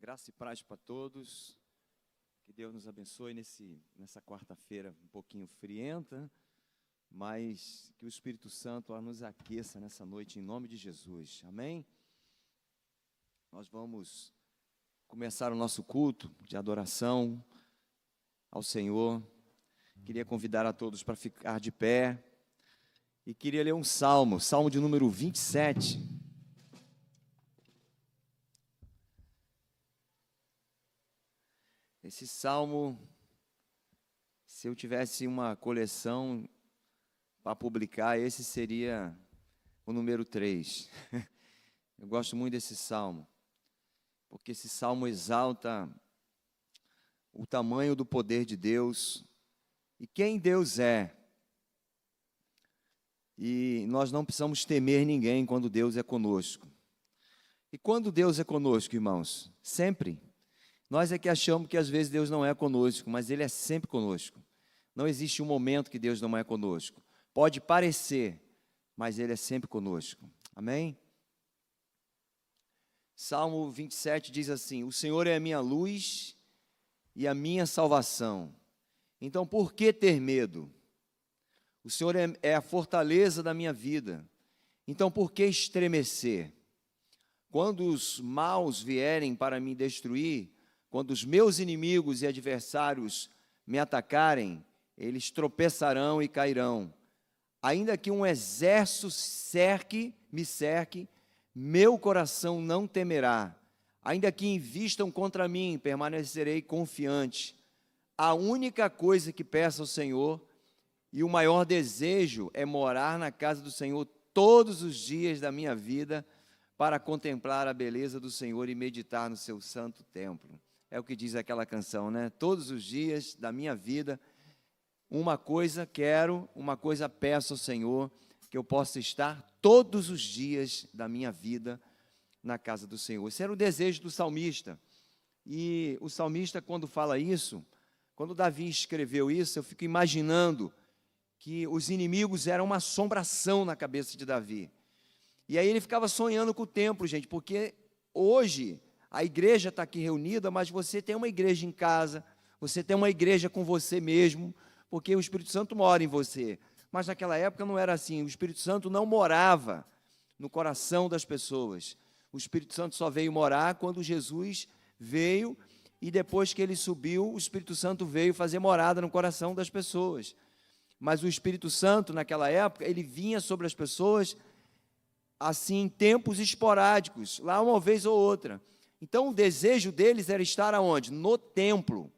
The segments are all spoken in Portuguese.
Graça e paz para todos. Que Deus nos abençoe nessa quarta-feira um pouquinho frienta, mas que o Espírito Santo nos aqueça nessa noite em nome de Jesus. Amém? Nós vamos começar o nosso culto de adoração ao Senhor. Queria convidar a todos para ficar de pé e queria ler um salmo de número 27. Esse salmo, se eu tivesse uma coleção para publicar, esse seria o número 3. Eu gosto muito desse salmo, porque esse salmo exalta o tamanho do poder de Deus e quem Deus é. E nós não precisamos temer ninguém quando Deus é conosco. E quando Deus é conosco, irmãos? Sempre. Nós é que achamos que às vezes Deus não é conosco, mas Ele é sempre conosco. Não existe um momento que Deus não é conosco. Pode parecer, mas Ele é sempre conosco. Amém? Salmo 27 diz assim: o Senhor é a minha luz e a minha salvação. Então por que ter medo? O Senhor é a fortaleza da minha vida. Então por que estremecer? Quando os maus vierem para me destruir, quando os meus inimigos e adversários me atacarem, eles tropeçarão e cairão. Ainda que um exército me cerque, meu coração não temerá. Ainda que invistam contra mim, permanecerei confiante. A única coisa que peço ao Senhor e o maior desejo é morar na casa do Senhor todos os dias da minha vida, para contemplar a beleza do Senhor e meditar no seu santo templo. É o que diz aquela canção, né? Todos os dias da minha vida, uma coisa quero, uma coisa peço ao Senhor, que eu possa estar todos os dias da minha vida na casa do Senhor. Esse era o desejo do salmista. E o salmista, quando fala isso, quando Davi escreveu isso, eu fico imaginando que os inimigos eram uma assombração na cabeça de Davi. E aí ele ficava sonhando com o templo, gente, porque hoje a igreja está aqui reunida, mas você tem uma igreja em casa, você tem uma igreja com você mesmo, porque o Espírito Santo mora em você. Mas naquela época não era assim, o Espírito Santo não morava no coração das pessoas. O Espírito Santo só veio morar quando Jesus veio, e depois que ele subiu, o Espírito Santo veio fazer morada no coração das pessoas. Mas o Espírito Santo, naquela época, ele vinha sobre as pessoas, assim, em tempos esporádicos, lá uma vez ou outra. Então, o desejo deles era estar aonde? No templo,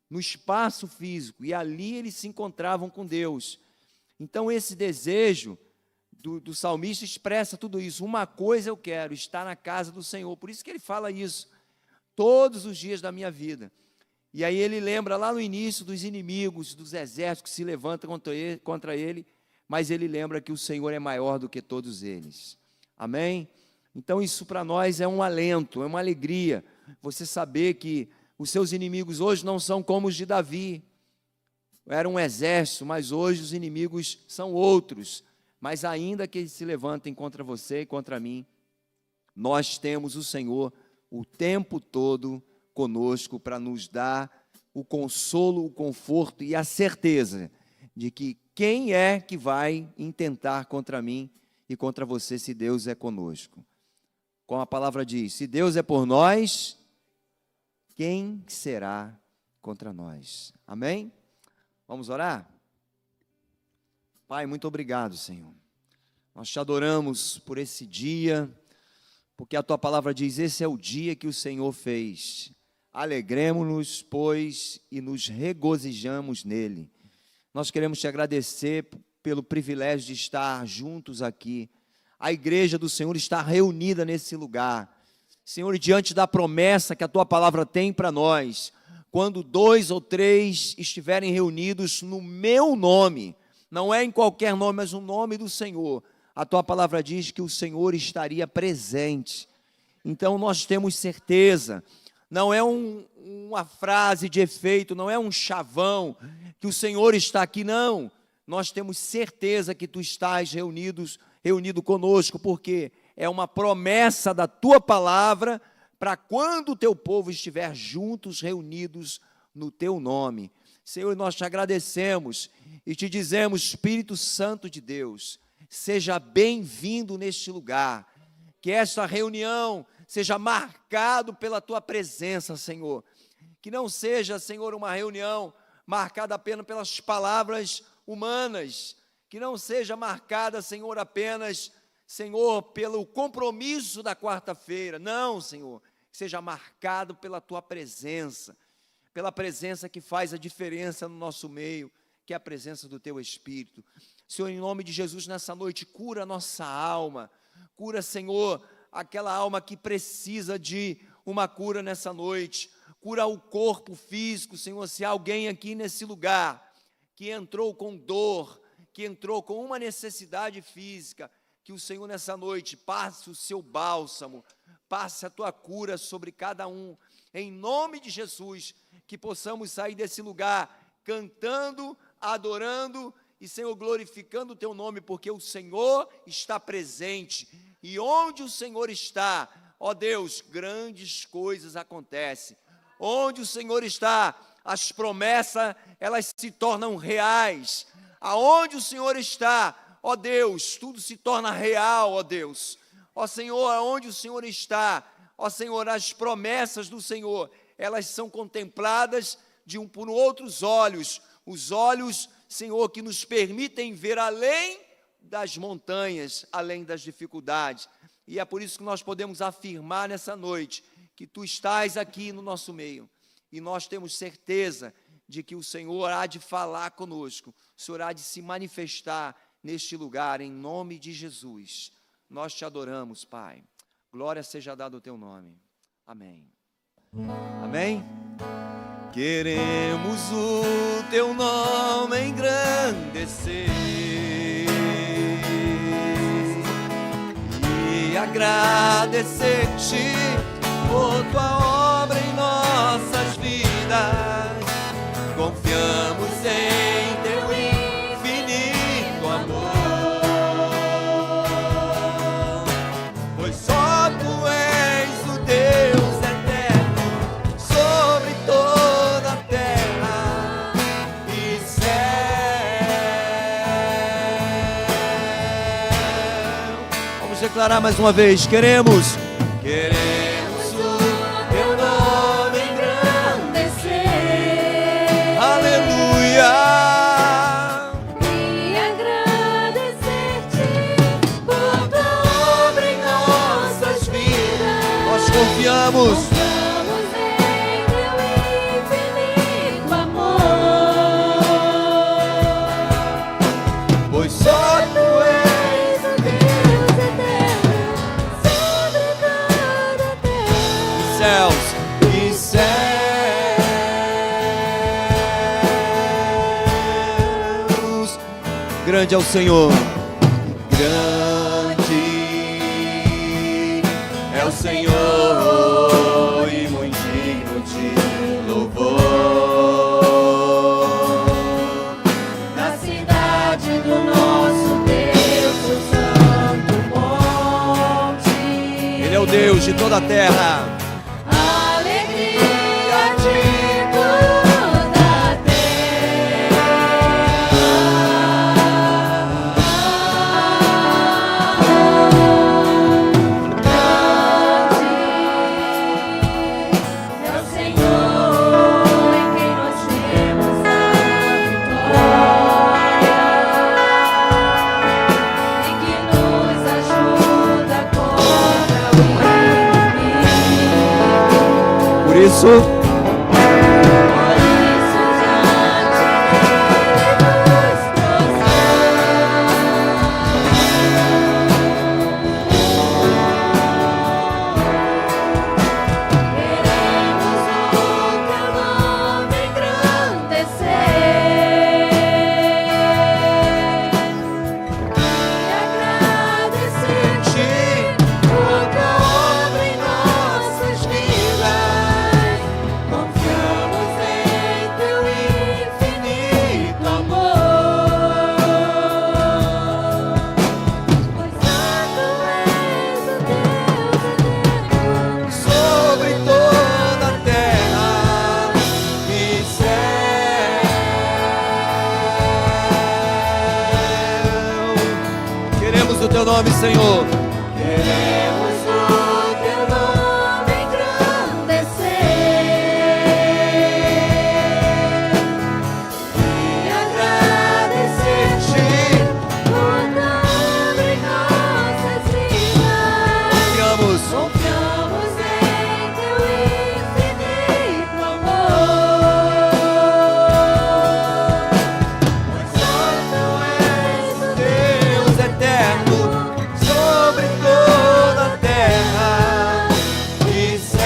no espaço físico, e ali eles se encontravam com Deus. Então, esse desejo do salmista expressa tudo isso. Uma coisa eu quero, estar na casa do Senhor. Por isso que ele fala isso, todos os dias da minha vida. E aí ele lembra lá no início dos inimigos, dos exércitos que se levantam contra ele, mas ele lembra que o Senhor é maior do que todos eles. Amém? Então isso para nós é um alento, é uma alegria, você saber que os seus inimigos hoje não são como os de Davi. Era um exército, mas hoje os inimigos são outros. Mas ainda que eles se levantem contra você e contra mim, nós temos o Senhor o tempo todo conosco para nos dar o consolo, o conforto e a certeza de que quem é que vai intentar contra mim e contra você se Deus é conosco. Como a palavra diz, se Deus é por nós, quem será contra nós? Amém? Vamos orar? Pai, muito obrigado, Senhor. Nós te adoramos por esse dia, porque a tua palavra diz, esse é o dia que o Senhor fez. Alegremo-nos, pois, e nos regozijamos nele. Nós queremos te agradecer pelo privilégio de estar juntos aqui. A igreja do Senhor está reunida nesse lugar. Senhor, diante da promessa que a tua palavra tem para nós, quando 2 ou 3 estiverem reunidos no meu nome, não é em qualquer nome, mas no nome do Senhor, a tua palavra diz que o Senhor estaria presente. Então nós temos certeza, não é uma frase de efeito, não é um chavão, que o Senhor está aqui, não. Nós temos certeza que tu estás reunido conosco, porque é uma promessa da tua palavra para quando o teu povo estiver juntos, reunidos no teu nome. Senhor, nós te agradecemos e te dizemos, Espírito Santo de Deus, seja bem-vindo neste lugar, que esta reunião seja marcado pela tua presença, Senhor, que não seja, Senhor, uma reunião marcada apenas pelas palavras humanas, que não seja marcada, Senhor, apenas, Senhor, pelo compromisso da quarta-feira, não, Senhor, que seja marcado pela tua presença, pela presença que faz a diferença no nosso meio, que é a presença do teu Espírito. Senhor, em nome de Jesus, nessa noite, cura a nossa alma, cura, Senhor, aquela alma que precisa de uma cura nessa noite, cura o corpo físico, Senhor, se há alguém aqui nesse lugar, que entrou com dor, que entrou com uma necessidade física, que o Senhor nessa noite passe o seu bálsamo, passe a tua cura sobre cada um, em nome de Jesus, que possamos sair desse lugar cantando, adorando e, Senhor, glorificando o teu nome, porque o Senhor está presente, e onde o Senhor está, ó Deus, grandes coisas acontecem. Onde o Senhor está, as promessas, elas se tornam reais. Aonde o Senhor está, ó Deus, tudo se torna real, ó Deus. Ó Senhor, aonde o Senhor está, ó Senhor, as promessas do Senhor, elas são contempladas por outros olhos, os olhos, Senhor, que nos permitem ver além das montanhas, além das dificuldades. E é por isso que nós podemos afirmar nessa noite, que tu estás aqui no nosso meio, e nós temos certeza de que o Senhor há de falar conosco, o Senhor há de se manifestar neste lugar, em nome de Jesus. Nós te adoramos, Pai. Glória seja dada ao teu nome. Amém. Amém? Queremos o teu nome engrandecer e agradecer-te por tua obra em nossas vidas. Confiamos em teu infinito amor, pois só tu és o Deus eterno sobre toda a terra e céu. Vamos declarar mais uma vez: queremos o teu nome engrandecer, aleluia, e agradecer-te por tua obra em nossas vidas. nós confiamos Confiamos em teu infinito amor, pois só tu és és o Deus eterno sobre toda a terra. céus e céus. Grande é o Senhor, grande é o Senhor e muito digno de louvor. Na cidade do nosso Deus, o santo monte, Ele é o Deus de toda a terra. alegria de toda a terra. É o Senhor em quem nós temos a vitória, e que nos ajuda contra o inimigo. Por isso, Por isso diante queremos o teu nome engrandecer e agradecer-te por tua obra em nossas vidas. nome, Senhor. Queremos o teu nome engrandecer e agradecer-te por tudo em nossas vidas. Confiamos em teu infinito amor, pois só tu és o Deus eterno sobre toda a terra e céu.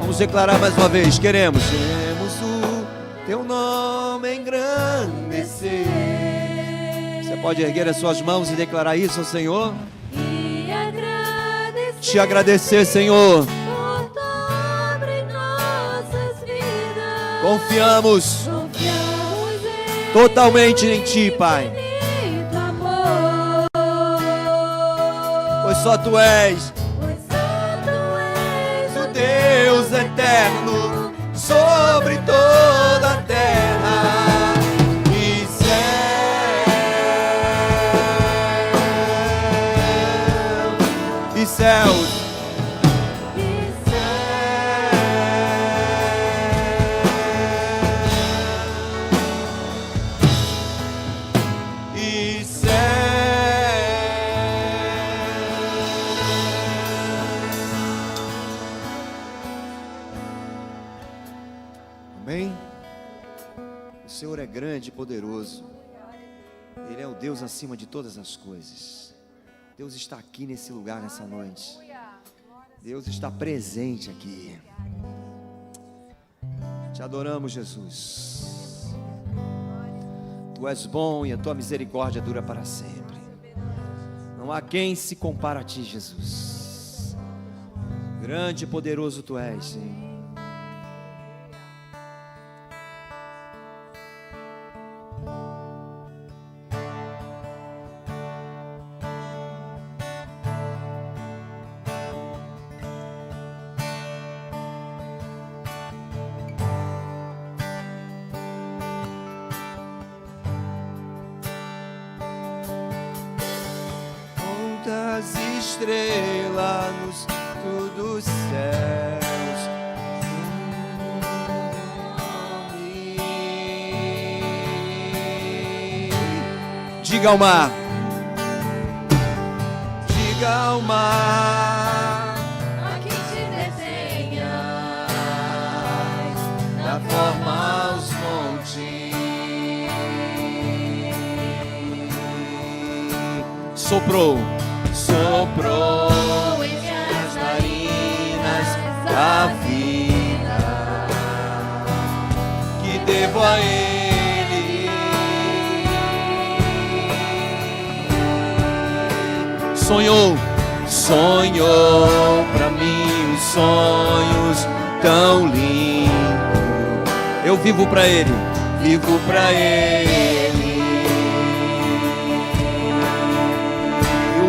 Vamos declarar mais uma vez. Queremos o teu nome engrandecer. Você pode erguer as suas mãos e declarar isso ao Senhor. e agradecer Te agradecer, Senhor. por tudo em nossas vidas. Confiamos Confiamos em totalmente em Ti, Pai, infinito amor, pois só Tu és pois só tu és o Deus eterno sobre toda a terra e céus. E amém? O Senhor é grande e poderoso. Ele é o Deus acima de todas as coisas. Deus está aqui nesse lugar nessa noite. Deus está presente aqui. Te adoramos, Jesus. Tu és bom e a tua misericórdia dura para sempre. Não há quem se compara a ti, Jesus. Grande e poderoso tu és, Senhor. Quantas estrelas nos céus, diga ao mar, diga ao mar, a quem te desenhas, da forma aos montes. Soprou entre as narinas da vida, que devo a Ele. Sonhou pra mim os sonhos tão lindos. Eu vivo pra Ele, vivo pra Ele. O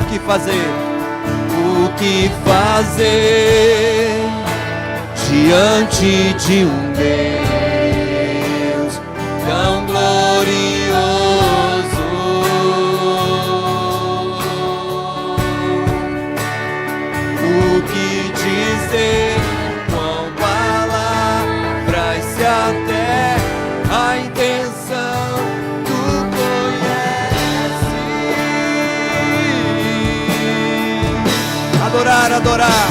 que fazer diante de um Deus tão glorioso? O que dizer com palavras se até a intenção tu conheces? Adorar, adorar,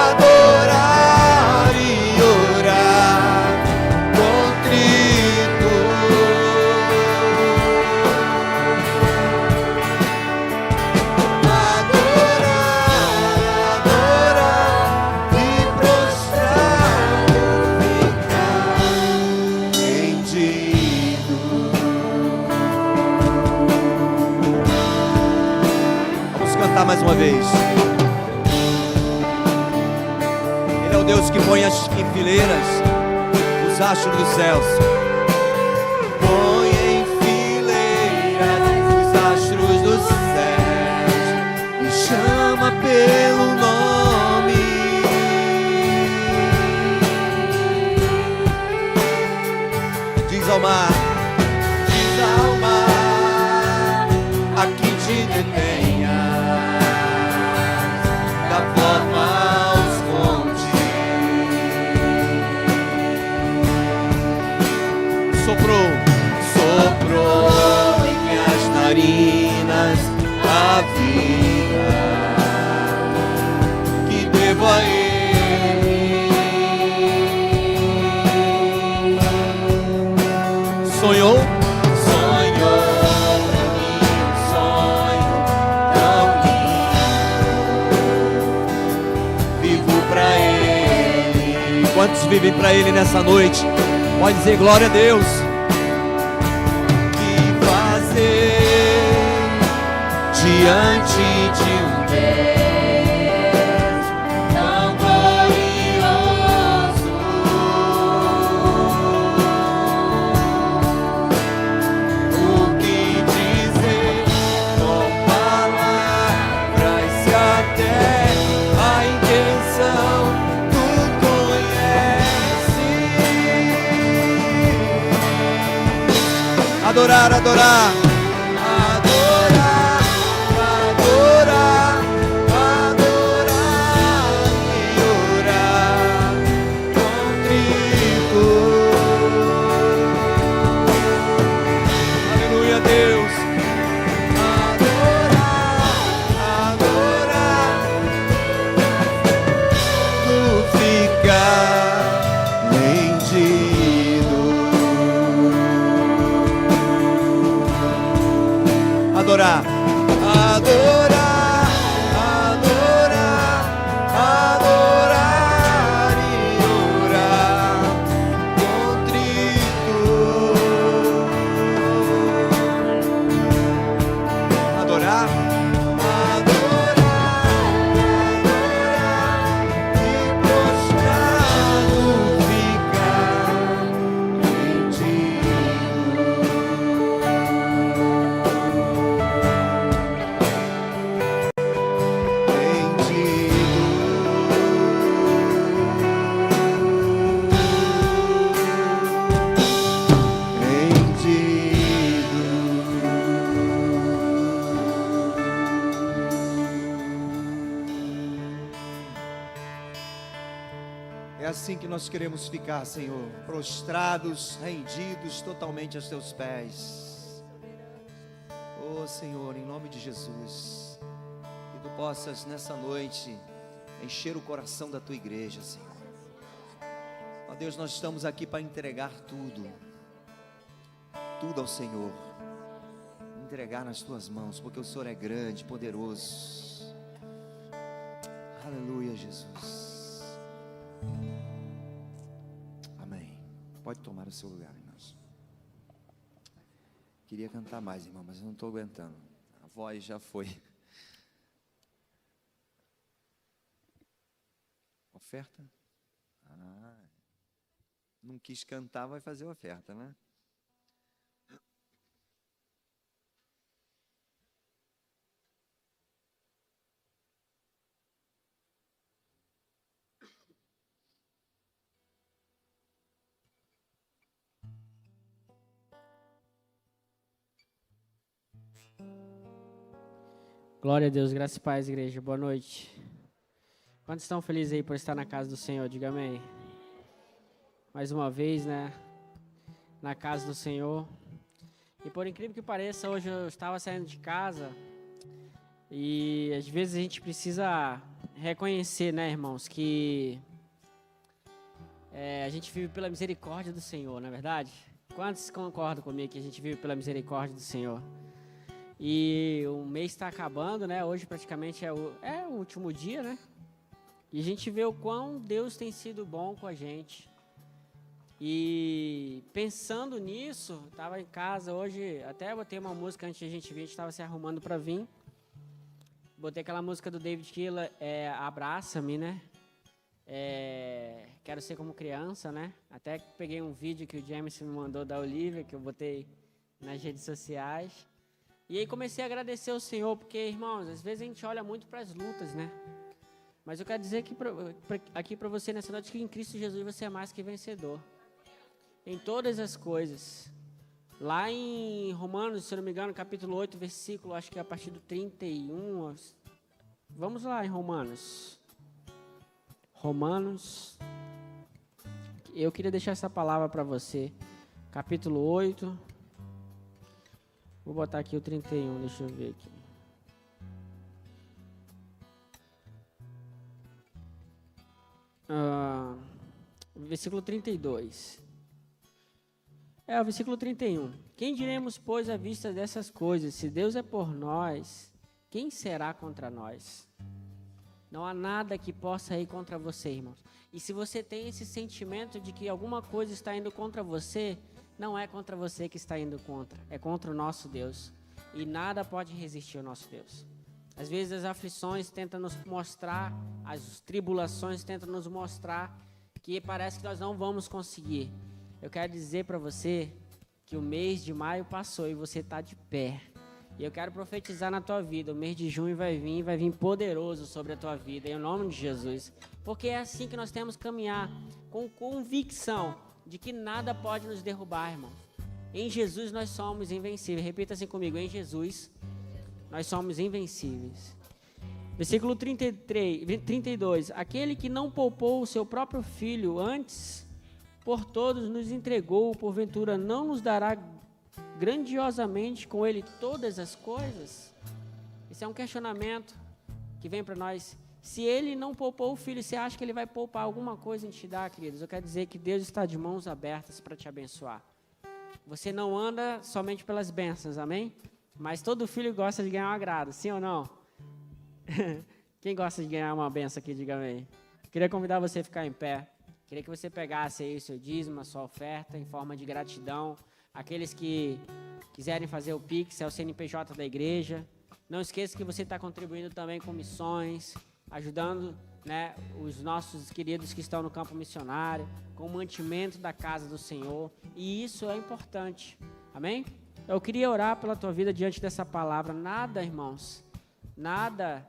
adorar e orar contrito. Adorar e prostrado ficar rendido. Cantar mais uma vez. Ele é o Deus que põe em fileiras os astros dos céus. Põe em fileiras os astros dos céus e chama pelo nome. ao mar, a que te detenha, da forma aos montes. Soprou em minhas narinas a vida que devo a Ele. Sonhou pra mim um sonho tão lindo. Vivo pra Ele. Quantos vivem pra Ele nessa noite? Pode dizer glória a Deus. Que fazer diante de um Deus tão glorioso? O que dizer com palavras se até a intenção tu conheces? Adorar, adorar. Adorar, adorar, adorar, adorar e orar contrito. Adorar, adorar, adorar e prostrado ficar em ti. É assim que nós queremos ficar, Senhor, prostrados, rendidos totalmente aos teus pés. Oh, Senhor, em nome de Jesus, que tu possas nessa noite encher o coração da tua igreja, Senhor. Ó Deus, nós estamos aqui para entregar tudo ao Senhor, entregar nas tuas mãos, porque o Senhor é grande, poderoso. Aleluia, Jesus. Amém. Pode tomar o seu lugar, irmãos. Queria cantar mais, irmão, mas eu não estou aguentando. A voz já foi. Oferta? Não quis cantar, vai fazer oferta, né? Glória a Deus, graça e paz, igreja. Boa noite. Quantos estão felizes aí por estar na casa do Senhor? Diga amém. Mais uma vez, né? Na casa do Senhor. E por incrível que pareça, hoje eu estava saindo de casa e às vezes a gente precisa reconhecer, né, irmãos, que a gente vive pela misericórdia do Senhor, não é verdade? Quantos concordam comigo que a gente vive pela misericórdia do Senhor? E o mês está acabando, né? Hoje praticamente é o último dia, né? E a gente vê o quão Deus tem sido bom com a gente. E pensando nisso, estava em casa hoje, até botei uma música antes de a gente vir, a gente estava se arrumando para vir. Botei aquela música do David Keeler, Abraça-me, né? Quero ser como criança, né? Até peguei um vídeo que o James me mandou da Olivia, que eu botei nas redes sociais. E aí comecei a agradecer ao Senhor, porque, irmãos, às vezes a gente olha muito para as lutas, né? Mas eu quero dizer aqui para você nessa noite que em Cristo Jesus você é mais que vencedor. em todas as coisas. Lá em Romanos, se eu não me engano, capítulo 8, versículo, acho que é a partir do 31. Vamos lá em Romanos. Romanos. Eu queria deixar essa palavra para você. Capítulo 8. Vou botar aqui o 31, deixa eu ver aqui. Versículo 32. O versículo 31. Quem diremos, pois, à vista dessas coisas? Se Deus é por nós, quem será contra nós? Não há nada que possa ir contra você, irmãos. E se você tem esse sentimento de que alguma coisa está indo contra você, não é contra você que está indo contra, é contra o nosso Deus. E nada pode resistir ao nosso Deus. Às vezes as aflições tentam nos mostrar, as tribulações tentam nos mostrar que parece que nós não vamos conseguir. Eu quero dizer para você que o mês de maio passou e você está de pé. E eu quero profetizar na tua vida, o mês de junho vai vir poderoso sobre a tua vida, em nome de Jesus. Porque é assim que nós temos que caminhar, com convicção de que nada pode nos derrubar, irmão. Em Jesus nós somos invencíveis. Repita assim comigo, em Jesus nós somos invencíveis. Versículo 32. Aquele que não poupou o seu próprio filho, antes por todos nos entregou, porventura não nos dará grandiosamente com ele todas as coisas? Esse é um questionamento que vem para nós. Se ele não poupou o filho, você acha que ele vai poupar alguma coisa em te dar, queridos? Eu quero dizer que Deus está de mãos abertas para te abençoar. Você não anda somente pelas bênçãos, amém? Mas todo filho gosta de ganhar um agrado, sim ou não? Quem gosta de ganhar uma benção aqui, diga amém. Queria convidar você a ficar em pé. Queria que você pegasse aí o seu dízimo, a sua oferta em forma de gratidão. Aqueles que quiserem fazer o Pix, é o CNPJ da igreja. Não esqueça que você está contribuindo também com missões, ajudando, né, os nossos queridos que estão no campo missionário, com o mantimento da casa do Senhor. E isso é importante, amém? Eu queria orar pela tua vida diante dessa palavra. Nada, irmãos, nada,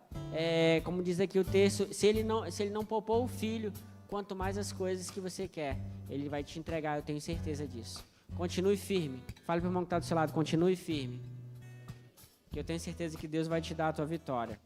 como diz aqui o texto, se ele não poupou o filho, quanto mais as coisas que você quer, ele vai te entregar, eu tenho certeza disso. Continue firme. Fale para o irmão que está do seu lado, continue firme. Que eu tenho certeza que Deus vai te dar a tua vitória.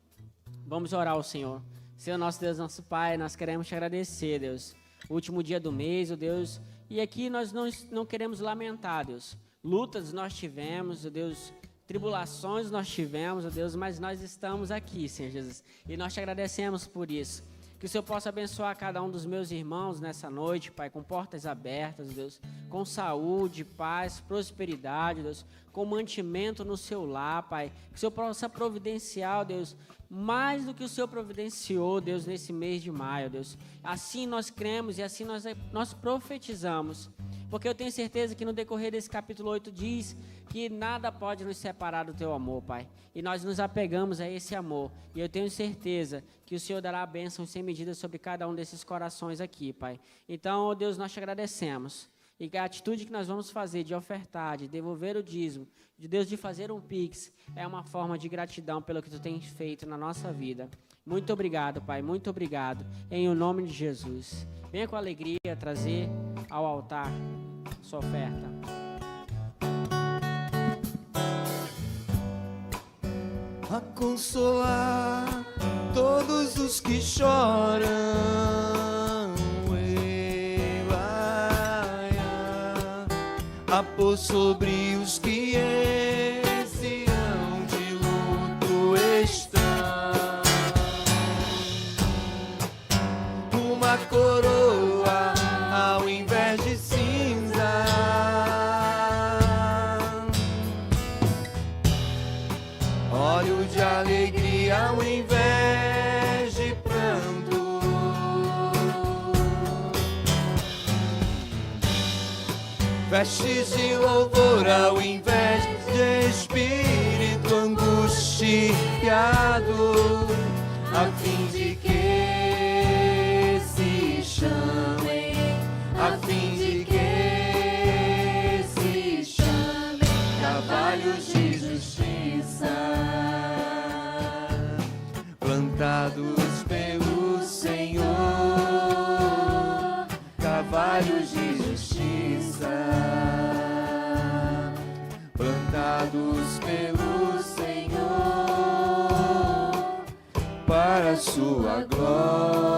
Vamos orar ao Senhor. Senhor, nosso Deus, nosso Pai, nós queremos te agradecer, Deus. O último dia do mês, ó Deus. E aqui nós não queremos lamentar, Deus. Lutas nós tivemos, ó Deus. Tribulações nós tivemos, ó Deus. Mas nós estamos aqui, Senhor Jesus. E nós te agradecemos por isso. Que o Senhor possa abençoar cada um dos meus irmãos nessa noite, Pai, com portas abertas, Deus, com saúde, paz, prosperidade, Deus, com mantimento no seu lar, Pai. Que o Senhor possa providenciar, Deus, mais do que o Senhor providenciou, Deus, nesse mês de maio, Deus. Assim nós cremos e assim nós profetizamos. Porque eu tenho certeza que no decorrer desse capítulo 8 diz que nada pode nos separar do teu amor, Pai. E nós nos apegamos a esse amor. E eu tenho certeza que o Senhor dará bênçãos sem medida sobre cada um desses corações aqui, Pai. Então, ó Deus, nós te agradecemos. E que a atitude que nós vamos fazer de ofertar, de devolver o dízimo, de Deus, de fazer um Pix, é uma forma de gratidão pelo que tu tens feito na nossa vida. Muito obrigado, Pai, muito obrigado. Em o nome de Jesus. Venha com alegria trazer ao altar sua oferta. A consolar todos os que choram, a pôr sobre os que esse ano de luto estão uma coroa ao invés de cinza, óleo de alegria ao invés de pranto, vestes de louvor ao invés de espírito angustiado, a fim de que se chamem, a fim de que se chamem cavalhos de justiça, plantados pelo Senhor, cavalhos de justiça. plantados pelo Senhor, para a sua glória.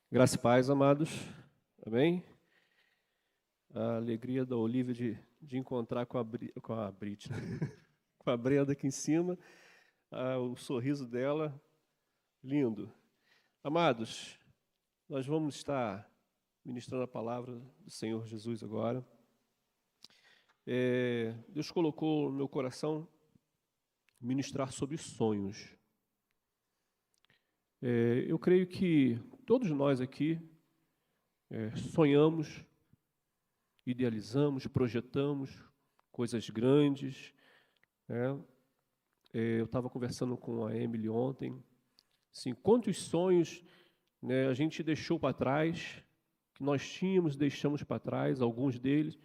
Graça e paz, amados. Amém? A alegria da Olívia de encontrar com a Brit, né? Com a Brenda aqui em cima. O sorriso dela, lindo. Amados, nós vamos estar ministrando a palavra do Senhor Jesus agora. Deus colocou no meu coração ministrar sobre sonhos. Eu creio que todos nós aqui sonhamos, idealizamos, projetamos coisas grandes, né? Eu estava conversando com a Emily ontem, assim, quantos sonhos, né, a gente deixou para trás, que nós tínhamos, deixamos para trás, alguns deles,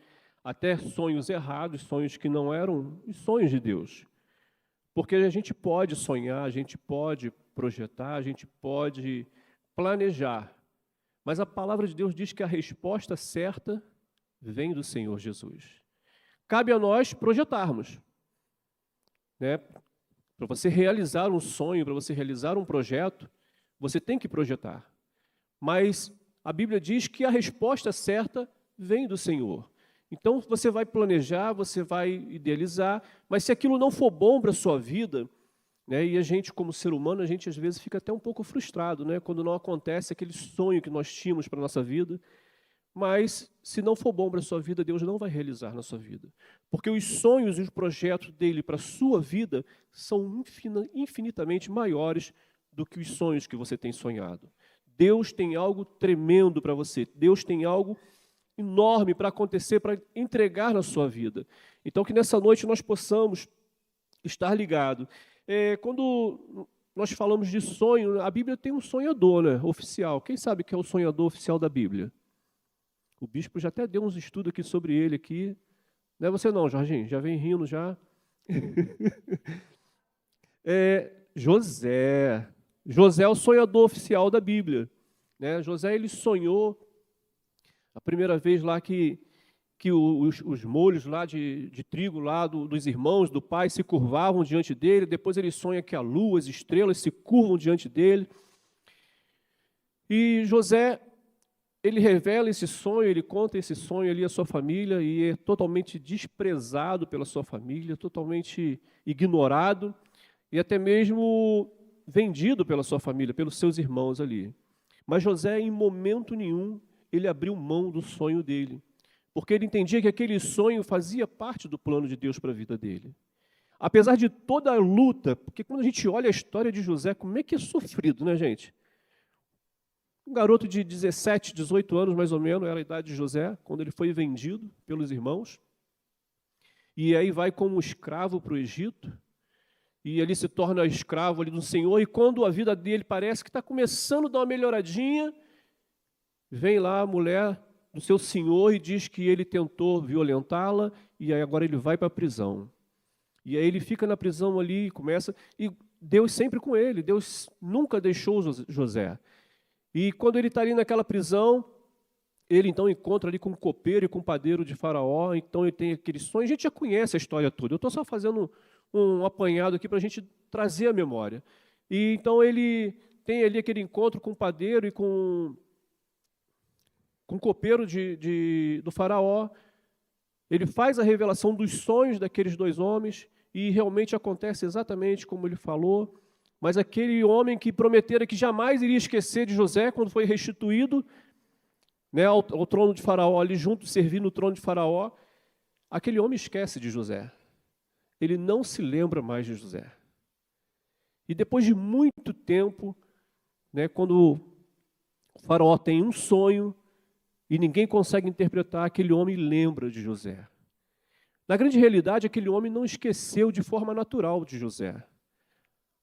até sonhos errados, sonhos que não eram os sonhos de Deus. Porque a gente pode sonhar, a gente pode projetar, a gente pode planejar, mas a palavra de Deus diz que a resposta certa vem do Senhor Jesus. Cabe a nós projetarmos, né? Para você realizar um sonho, para você realizar um projeto, você tem que projetar. Mas a Bíblia diz que a resposta certa vem do Senhor. Então você vai planejar, você vai idealizar, mas se aquilo não for bom para a sua vida, né, e a gente, como ser humano, a gente às vezes fica até um pouco frustrado, né, quando não acontece aquele sonho que nós tínhamos para a nossa vida. Mas, se não for bom para a sua vida, Deus não vai realizar na sua vida. Porque os sonhos e os projetos dele para a sua vida são infinitamente maiores do que os sonhos que você tem sonhado. Deus tem algo tremendo para você. Deus tem algo enorme para acontecer, para entregar na sua vida. Então, que nessa noite nós possamos estar ligados. Quando nós falamos de sonho, a Bíblia tem um sonhador, né, oficial. Quem sabe que é o sonhador oficial da Bíblia? O bispo já até deu uns estudos aqui sobre ele aqui. Não é você não, Jorginho, já vem rindo já. José. José é o sonhador oficial da Bíblia, né? José, ele sonhou a primeira vez lá que os molhos lá de trigo lá dos irmãos, do pai, se curvavam diante dele. Depois ele sonha que a lua, as estrelas se curvam diante dele. E José, ele revela esse sonho, ele conta esse sonho ali à sua família e é totalmente desprezado pela sua família, totalmente ignorado e até mesmo vendido pela sua família, pelos seus irmãos ali. Mas José, em momento nenhum, ele abriu mão do sonho dele, porque ele entendia que aquele sonho fazia parte do plano de Deus para a vida dele. Apesar de toda a luta, porque quando a gente olha a história de José, como é que é sofrido, né, gente? Um garoto de 17, 18 anos, mais ou menos, era a idade de José, quando ele foi vendido pelos irmãos. E aí vai como escravo para o Egito. E ele se torna escravo ali do Senhor. E quando a vida dele parece que está começando a dar uma melhoradinha, vem lá a mulher do seu senhor e diz que ele tentou violentá-la. E aí agora ele vai para a prisão. E aí ele fica na prisão ali e começa... E Deus sempre com ele. Deus nunca deixou José. E quando ele está ali naquela prisão, ele então encontra ali com o copeiro e com o padeiro de Faraó, então ele tem aquele sonho. A gente já conhece a história toda, eu estou só fazendo um apanhado aqui para a gente trazer a memória. E então ele tem ali aquele encontro com o padeiro e com o copeiro do Faraó. Ele faz a revelação dos sonhos daqueles dois homens e realmente acontece exatamente como ele falou. Mas aquele homem que prometera que jamais iria esquecer de José, quando foi restituído, né, ao trono de Faraó, ali junto, servindo no trono de Faraó, aquele homem esquece de José. ele não se lembra mais de José. E depois de muito tempo, né, quando o faraó tem um sonho e ninguém consegue interpretar, aquele homem lembra de José. Na grande realidade, aquele homem não esqueceu de forma natural de José.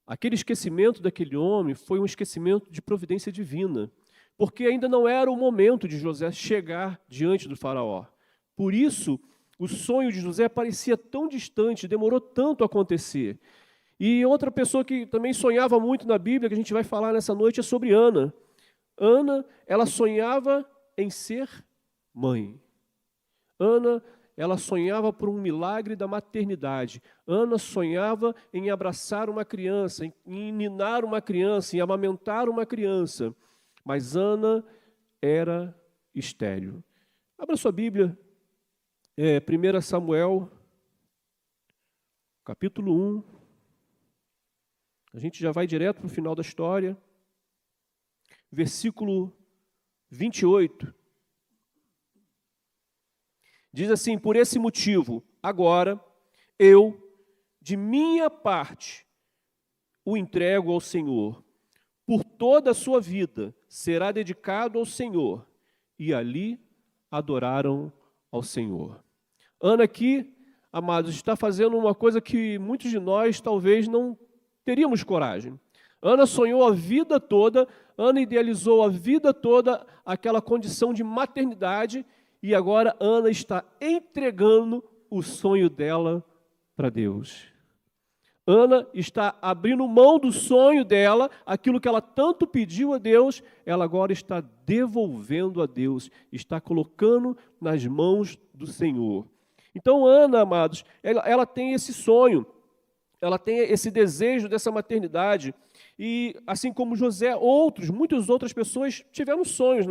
Aquele esquecimento daquele homem foi um esquecimento de providência divina, porque ainda não era o momento de José chegar diante do faraó. Por isso, o sonho de José parecia tão distante, demorou tanto a acontecer. E outra pessoa que também sonhava muito na Bíblia, que a gente vai falar nessa noite, é sobre Ana. Ana, ela sonhava em ser mãe. Ana, ela sonhava por um milagre da maternidade. Ana sonhava em abraçar uma criança, em ninar uma criança, em amamentar uma criança. Mas Ana era estéril. Abra sua Bíblia, 1 Samuel, capítulo 1. A gente já vai direto para o final da história. Versículo 28. Diz assim: por esse motivo, agora, eu, de minha parte, o entrego ao Senhor. Por toda a sua vida será dedicado ao Senhor. E ali adoraram ao Senhor. Ana aqui, amados, está fazendo uma coisa que muitos de nós talvez não teríamos coragem. Ana sonhou a vida toda, Ana idealizou a vida toda aquela condição de maternidade, e agora Ana está entregando o sonho dela para Deus. Ana está abrindo mão do sonho dela, aquilo que ela tanto pediu a Deus, ela agora está devolvendo a Deus, está colocando nas mãos do Senhor. Então Ana, amados, ela tem esse sonho, ela tem esse desejo dessa maternidade, e assim como José, muitas outras pessoas tiveram sonhos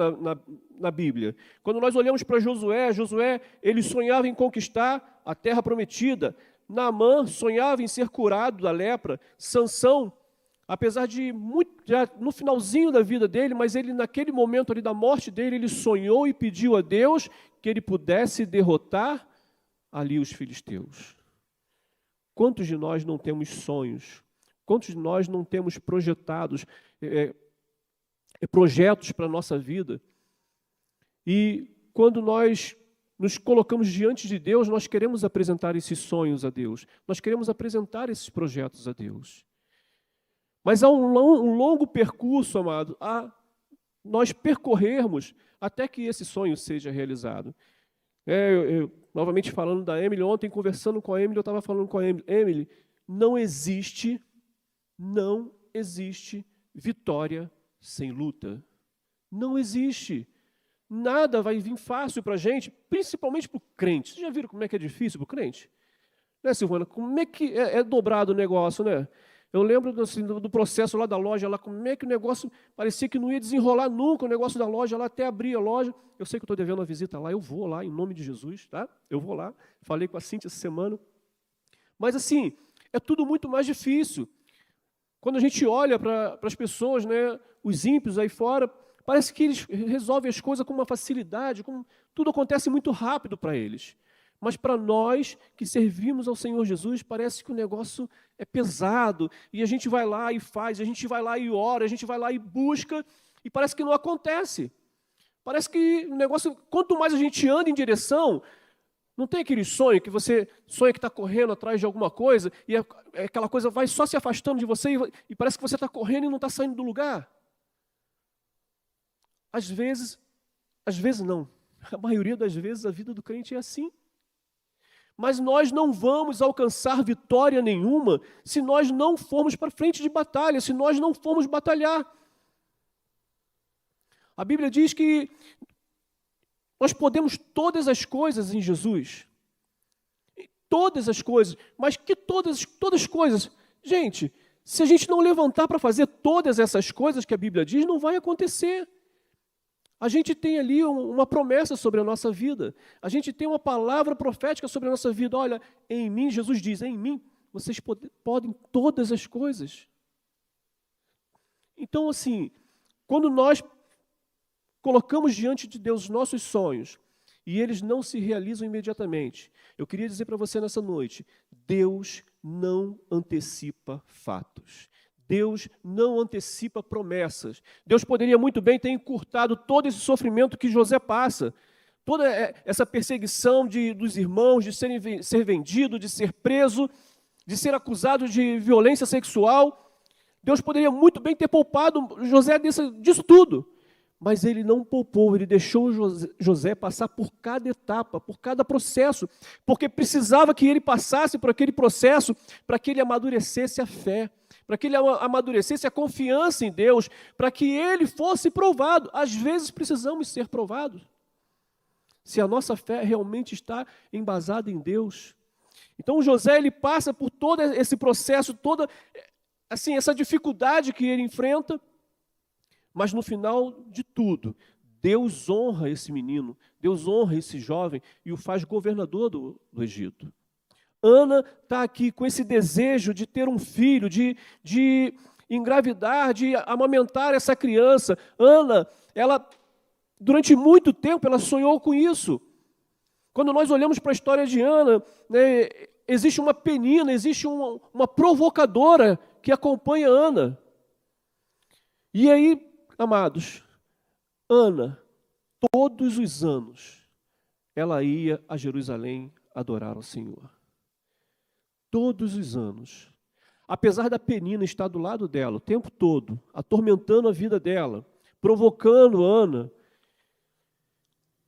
na Bíblia. Quando nós olhamos para Josué, ele sonhava em conquistar a terra prometida. Naamã sonhava em ser curado da lepra. Sansão, apesar de já no finalzinho da vida dele, mas ele naquele momento ali da morte dele, ele sonhou e pediu a Deus que ele pudesse derrotar ali os filisteus. Quantos de nós não temos sonhos? Quantos de nós não temos projetados projetos para a nossa vida? E quando nós nos colocamos diante de Deus, nós queremos apresentar esses sonhos a Deus. Nós queremos apresentar esses projetos a Deus. Mas há um longo percurso, amado, a nós percorrermos até que esse sonho seja realizado. Novamente falando da Emily, ontem conversando com a Emily, eu estava falando com a Emily, não existe vitória sem luta. Não existe. Nada vai vir fácil para a gente, principalmente para o crente. Vocês já viram como é que é difícil para o crente? Né, Silvana? Como é que é dobrado o negócio, né? Eu lembro assim, do processo lá da loja, lá, como é que o negócio parecia que não ia desenrolar nunca, o negócio da loja, lá até abrir a loja. Eu sei que eu estou devendo uma visita lá, eu vou lá, em nome de Jesus, tá? Eu vou lá, falei com a Cíntia essa semana. Mas assim, é tudo muito mais difícil. Quando a gente olha para as pessoas, né, os ímpios aí fora, parece que eles resolvem as coisas com uma facilidade, tudo acontece muito rápido para eles. Mas para nós que servimos ao Senhor Jesus, parece que o negócio é pesado, e a gente vai lá e faz, a gente vai lá e ora, a gente vai lá e busca, e parece que não acontece. Parece que o negócio, quanto mais a gente anda em direção, não tem aquele sonho que você sonha que está correndo atrás de alguma coisa, e aquela coisa vai só se afastando de você, e parece que você está correndo e não está saindo do lugar. Às vezes não. A maioria das vezes a vida do crente é assim. Mas nós não vamos alcançar vitória nenhuma se nós não formos para frente de batalha, se nós não formos batalhar. A Bíblia diz que nós podemos todas as coisas em Jesus. Todas as coisas. Mas que todas as coisas? Gente, se a gente não levantar para fazer todas essas coisas que a Bíblia diz, não vai acontecer. A gente tem ali uma promessa sobre a nossa vida. A gente tem uma palavra profética sobre a nossa vida. Olha, em mim, Jesus diz, em mim, vocês podem todas as coisas. Então, assim, quando nós colocamos diante de Deus os nossos sonhos, e eles não se realizam imediatamente. Eu queria dizer para você nessa noite, Deus não antecipa fatos. Deus não antecipa promessas. Deus poderia muito bem ter encurtado todo esse sofrimento que José passa, toda essa perseguição dos irmãos, de ser vendido, de ser preso, de ser acusado de violência sexual. Deus poderia muito bem ter poupado José disso tudo. Mas ele não poupou, ele deixou José passar por cada etapa, por cada processo, porque precisava que ele passasse por aquele processo para que ele amadurecesse a fé, para que ele amadurecesse a confiança em Deus, para que ele fosse provado. Às vezes precisamos ser provados, se a nossa fé realmente está embasada em Deus. Então José, ele passa por todo esse processo, toda assim, essa dificuldade que ele enfrenta, mas no final de tudo, Deus honra esse menino, Deus honra esse jovem e o faz governador do Egito. Ana está aqui com esse desejo de ter um filho, de engravidar, de amamentar essa criança. Ana, ela, durante muito tempo, ela sonhou com isso. Quando nós olhamos para a história de Ana, né, existe uma penina, existe uma provocadora que acompanha Ana. E aí, amados, Ana, todos os anos, ela ia a Jerusalém adorar ao Senhor. Todos os anos. Apesar da penina estar do lado dela o tempo todo, atormentando a vida dela, provocando Ana,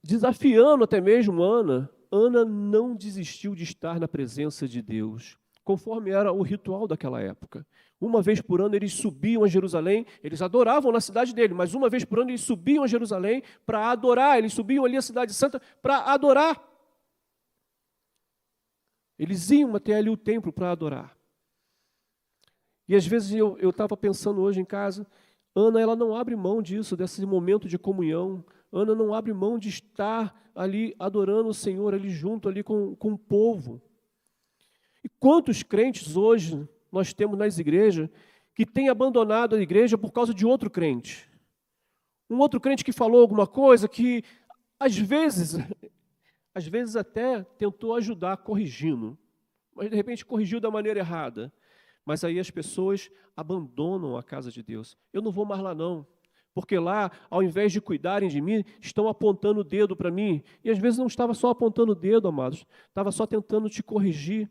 desafiando até mesmo Ana, Ana não desistiu de estar na presença de Deus, conforme era o ritual daquela época. Uma vez por ano eles subiam a Jerusalém, eles adoravam na cidade dele, mas uma vez por ano eles subiam a Jerusalém para adorar, eles subiam ali a cidade santa para adorar. Eles iam até ali o templo para adorar. E às vezes eu estava pensando hoje em casa, Ana, ela não abre mão disso, desse momento de comunhão. Ana não abre mão de estar ali adorando o Senhor, ali junto ali com o povo. E quantos crentes hoje nós temos nas igrejas que têm abandonado a igreja por causa de outro crente? Um outro crente que falou alguma coisa que, às vezes até tentou ajudar corrigindo, mas de repente corrigiu da maneira errada. Mas aí as pessoas abandonam a casa de Deus. Eu não vou mais lá não, porque lá, ao invés de cuidarem de mim, estão apontando o dedo para mim. E às vezes não estava só apontando o dedo, amados, estava só tentando te corrigir.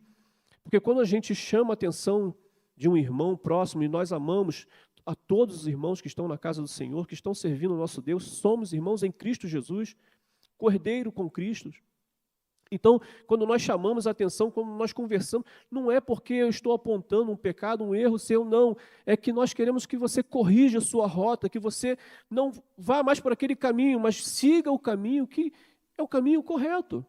Porque quando a gente chama a atenção de um irmão próximo, e nós amamos a todos os irmãos que estão na casa do Senhor, que estão servindo o nosso Deus, somos irmãos em Cristo Jesus, cordeiro com Cristo. Então, quando nós chamamos a atenção, quando nós conversamos, não é porque eu estou apontando um pecado, um erro seu, não. É que nós queremos que você corrija a sua rota, que você não vá mais por aquele caminho, mas siga o caminho que é o caminho correto.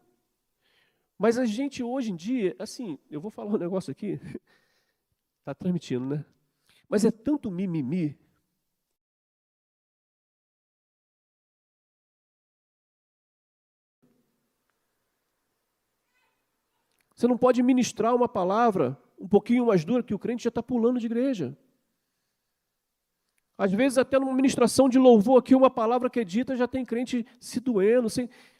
Mas a gente hoje em dia, assim, eu vou falar um negócio aqui, está transmitindo, né? Mas é tanto mimimi. Você não pode ministrar uma palavra um pouquinho mais dura que o crente já está pulando de igreja. Às vezes até numa ministração de louvor aqui, uma palavra que é dita, já tem crente se doendo,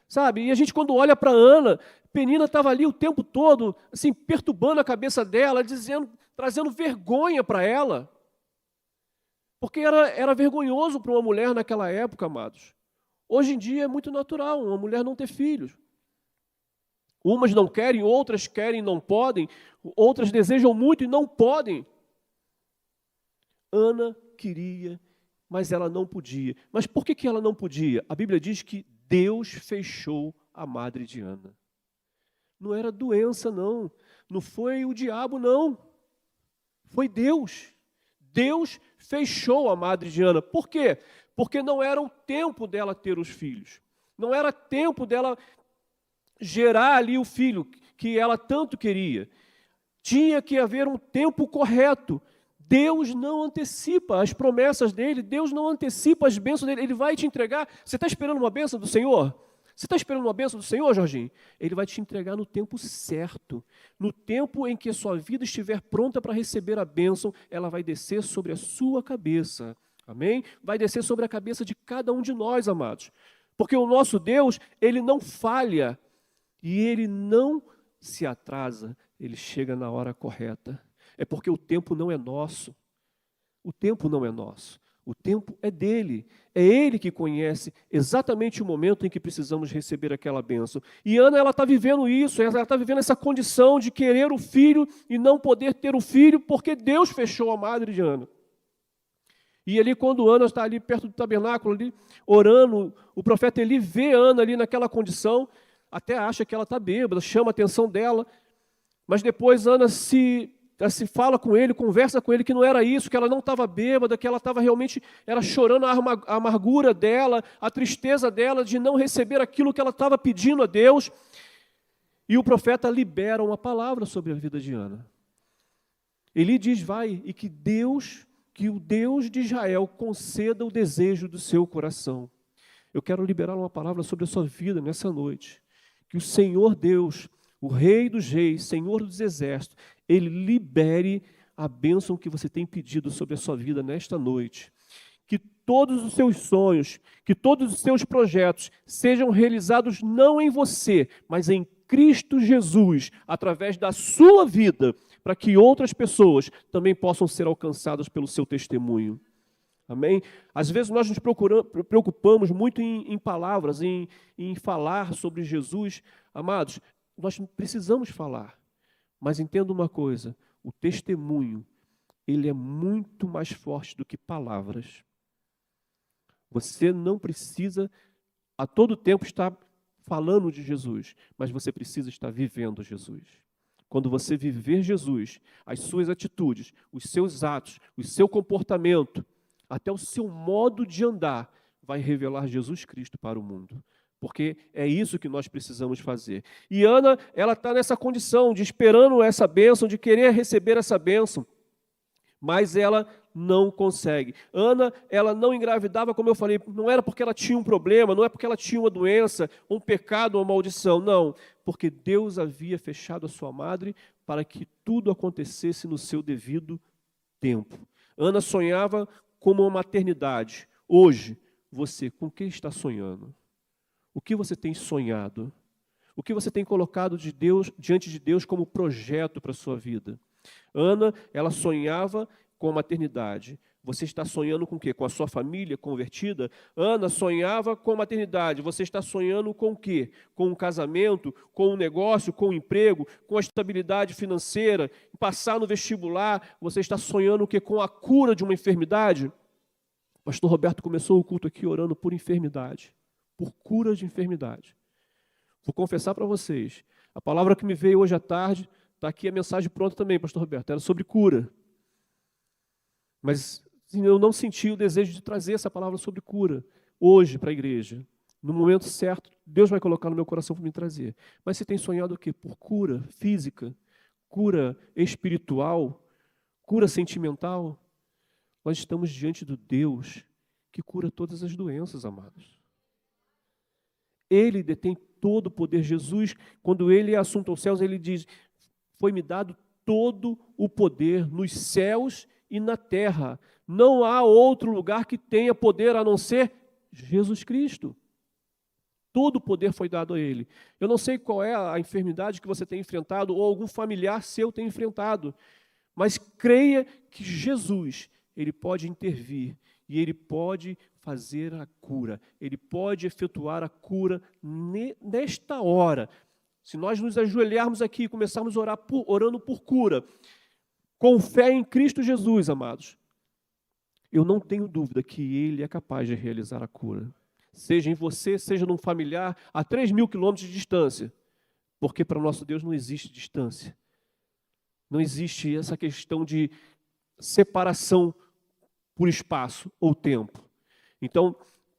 sabe? E a gente quando olha para Ana, Penina estava ali o tempo todo, assim, perturbando a cabeça dela, trazendo vergonha para ela. Porque era vergonhoso para uma mulher naquela época, amados. Hoje em dia é muito natural uma mulher não ter filhos. Umas não querem, outras querem e não podem, outras desejam muito e não podem. Ana queria, mas ela não podia. Mas por que ela não podia? A Bíblia diz que Deus fechou a madre de Ana. Não era doença, não. Não foi o diabo, não. Foi Deus. Deus fechou a madre de Ana. Por quê? Porque não era o tempo dela ter os filhos. Não era tempo dela gerar ali o filho que ela tanto queria. Tinha que haver um tempo correto. Deus não antecipa as promessas dele, Deus não antecipa as bênçãos dele, ele vai te entregar. Você está esperando uma bênção do Senhor? Você está esperando uma bênção do Senhor, Jorginho? Ele vai te entregar no tempo certo. No tempo em que a sua vida estiver pronta para receber a bênção, ela vai descer sobre a sua cabeça. Amém? Vai descer sobre a cabeça de cada um de nós, amados. Porque o nosso Deus, ele não falha e ele não se atrasa, ele chega na hora correta. É porque o tempo não é nosso. O tempo não é nosso. O tempo é dele. É ele que conhece exatamente o momento em que precisamos receber aquela bênção. E Ana, ela está vivendo isso, ela está vivendo essa condição de querer o filho e não poder ter o filho, porque Deus fechou a madre de Ana. E ali, quando Ana está ali perto do tabernáculo, ali, orando, o profeta Eli vê Ana ali naquela condição, até acha que ela está bêbada, chama a atenção dela, mas depois Ana se fala com ele, conversa com ele que não era isso, que ela não estava bêbada, que ela estava realmente chorando a amargura dela, a tristeza dela de não receber aquilo que ela estava pedindo a Deus. E o profeta libera uma palavra sobre a vida de Ana. Ele diz, vai, e que o Deus de Israel conceda o desejo do seu coração. Eu quero liberar uma palavra sobre a sua vida nessa noite. Que o Senhor Deus, o Rei dos Reis, Senhor dos Exércitos, Ele libere a bênção que você tem pedido sobre a sua vida nesta noite. Que todos os seus sonhos, que todos os seus projetos sejam realizados não em você, mas em Cristo Jesus, através da sua vida, para que outras pessoas também possam ser alcançadas pelo seu testemunho. Amém? Às vezes nós nos preocupamos muito em palavras, em falar sobre Jesus. Amados, nós precisamos falar. Mas entenda uma coisa, o testemunho, ele é muito mais forte do que palavras. Você não precisa a todo tempo estar falando de Jesus, mas você precisa estar vivendo Jesus. Quando você viver Jesus, as suas atitudes, os seus atos, o seu comportamento, até o seu modo de andar, vai revelar Jesus Cristo para o mundo. Porque é isso que nós precisamos fazer. E Ana, ela está nessa condição de esperando essa bênção, de querer receber essa bênção, mas ela não consegue. Ana, ela não engravidava, como eu falei, não era porque ela tinha um problema, não é porque ela tinha uma doença, um pecado, uma maldição, não. Porque Deus havia fechado a sua madre para que tudo acontecesse no seu devido tempo. Ana sonhava como uma maternidade. Hoje, você, com o que está sonhando? O que você tem sonhado? O que você tem colocado diante de Deus como projeto para a sua vida? Ana, ela sonhava com a maternidade. Você está sonhando com o quê? Com a sua família convertida? Ana sonhava com a maternidade. Você está sonhando com o quê? Com um casamento, com um negócio, com um emprego, com a estabilidade financeira, passar no vestibular. Você está sonhando o quê? Com a cura de uma enfermidade? O pastor Roberto começou o culto aqui orando por enfermidade, por cura de enfermidade. Vou confessar para vocês, a palavra que me veio hoje à tarde, está aqui a mensagem pronta também, pastor Roberto, era sobre cura. Mas eu não senti o desejo de trazer essa palavra sobre cura hoje para a igreja. No momento certo, Deus vai colocar no meu coração para me trazer. Mas você tem sonhado o quê? Por cura física, cura espiritual, cura sentimental? Nós estamos diante do Deus que cura todas as doenças, amados. Ele detém todo o poder. Jesus, quando ele é assunto aos céus, ele diz, foi-me dado todo o poder nos céus e na terra. Não há outro lugar que tenha poder a não ser Jesus Cristo. Todo o poder foi dado a ele. Eu não sei qual é a enfermidade que você tem enfrentado ou algum familiar seu tem enfrentado, mas creia que Jesus, ele pode intervir e ele pode fazer a cura. Ele pode efetuar a cura nesta hora. Se nós nos ajoelharmos aqui e começarmos a orar orando por cura, com fé em Cristo Jesus, amados, eu não tenho dúvida que Ele é capaz de realizar a cura. Seja em você, seja num familiar, a 3.000 quilômetros de distância. Porque para o nosso Deus não existe distância. Não existe essa questão de separação por espaço ou tempo. Então,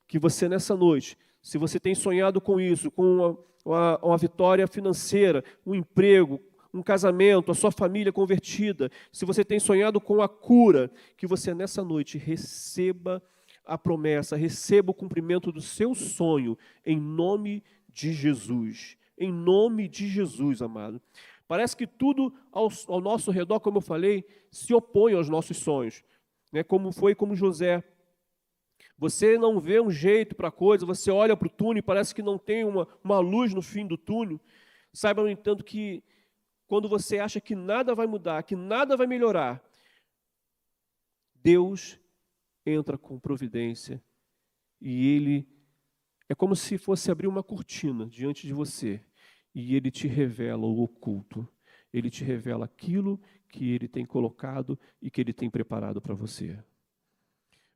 que você nessa noite, se você tem sonhado com isso, com uma vitória financeira, um emprego, um casamento, a sua família convertida, se você tem sonhado com a cura, que você nessa noite receba a promessa, receba o cumprimento do seu sonho, em nome de Jesus. Em nome de Jesus, amado. Parece que tudo ao nosso redor, como eu falei, se opõe aos nossos sonhos. Como foi como José. você não vê um jeito para a coisa, você olha para o túnel e parece que não tem uma luz no fim do túnel. Saiba, no entanto, que quando você acha que nada vai mudar, que nada vai melhorar, Deus entra com providência e Ele é como se fosse abrir uma cortina diante de você e Ele te revela o oculto. Ele te revela aquilo que Ele tem colocado e que Ele tem preparado para você.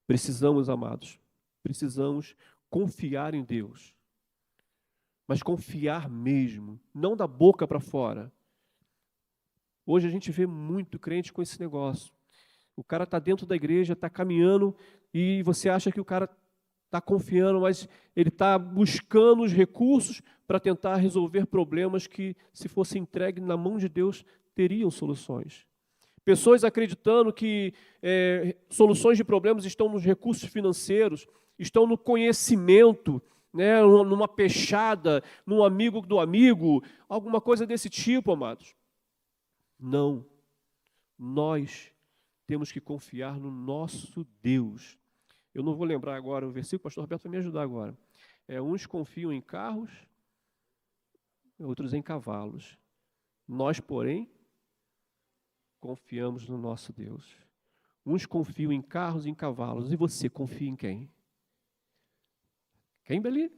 Precisamos, amados, precisamos confiar em Deus. Mas confiar mesmo, não da boca para fora. Hoje a gente vê muito crente com esse negócio. O cara está dentro da igreja, está caminhando, e você acha que o cara está confiando, mas ele está buscando os recursos para tentar resolver problemas que, se fosse entregue na mão de Deus, teriam soluções. Pessoas acreditando que soluções de problemas estão nos recursos financeiros, estão no conhecimento, né, numa peixada, num amigo do amigo, alguma coisa desse tipo, amados. Não. Nós temos que confiar no nosso Deus. Eu não vou lembrar agora o versículo, o pastor Roberto vai me ajudar agora. Uns confiam em carros, outros em cavalos. Nós, porém, confiamos no nosso Deus. Uns confiam em carros e em cavalos. E você confia em quem? Quem, Belinha?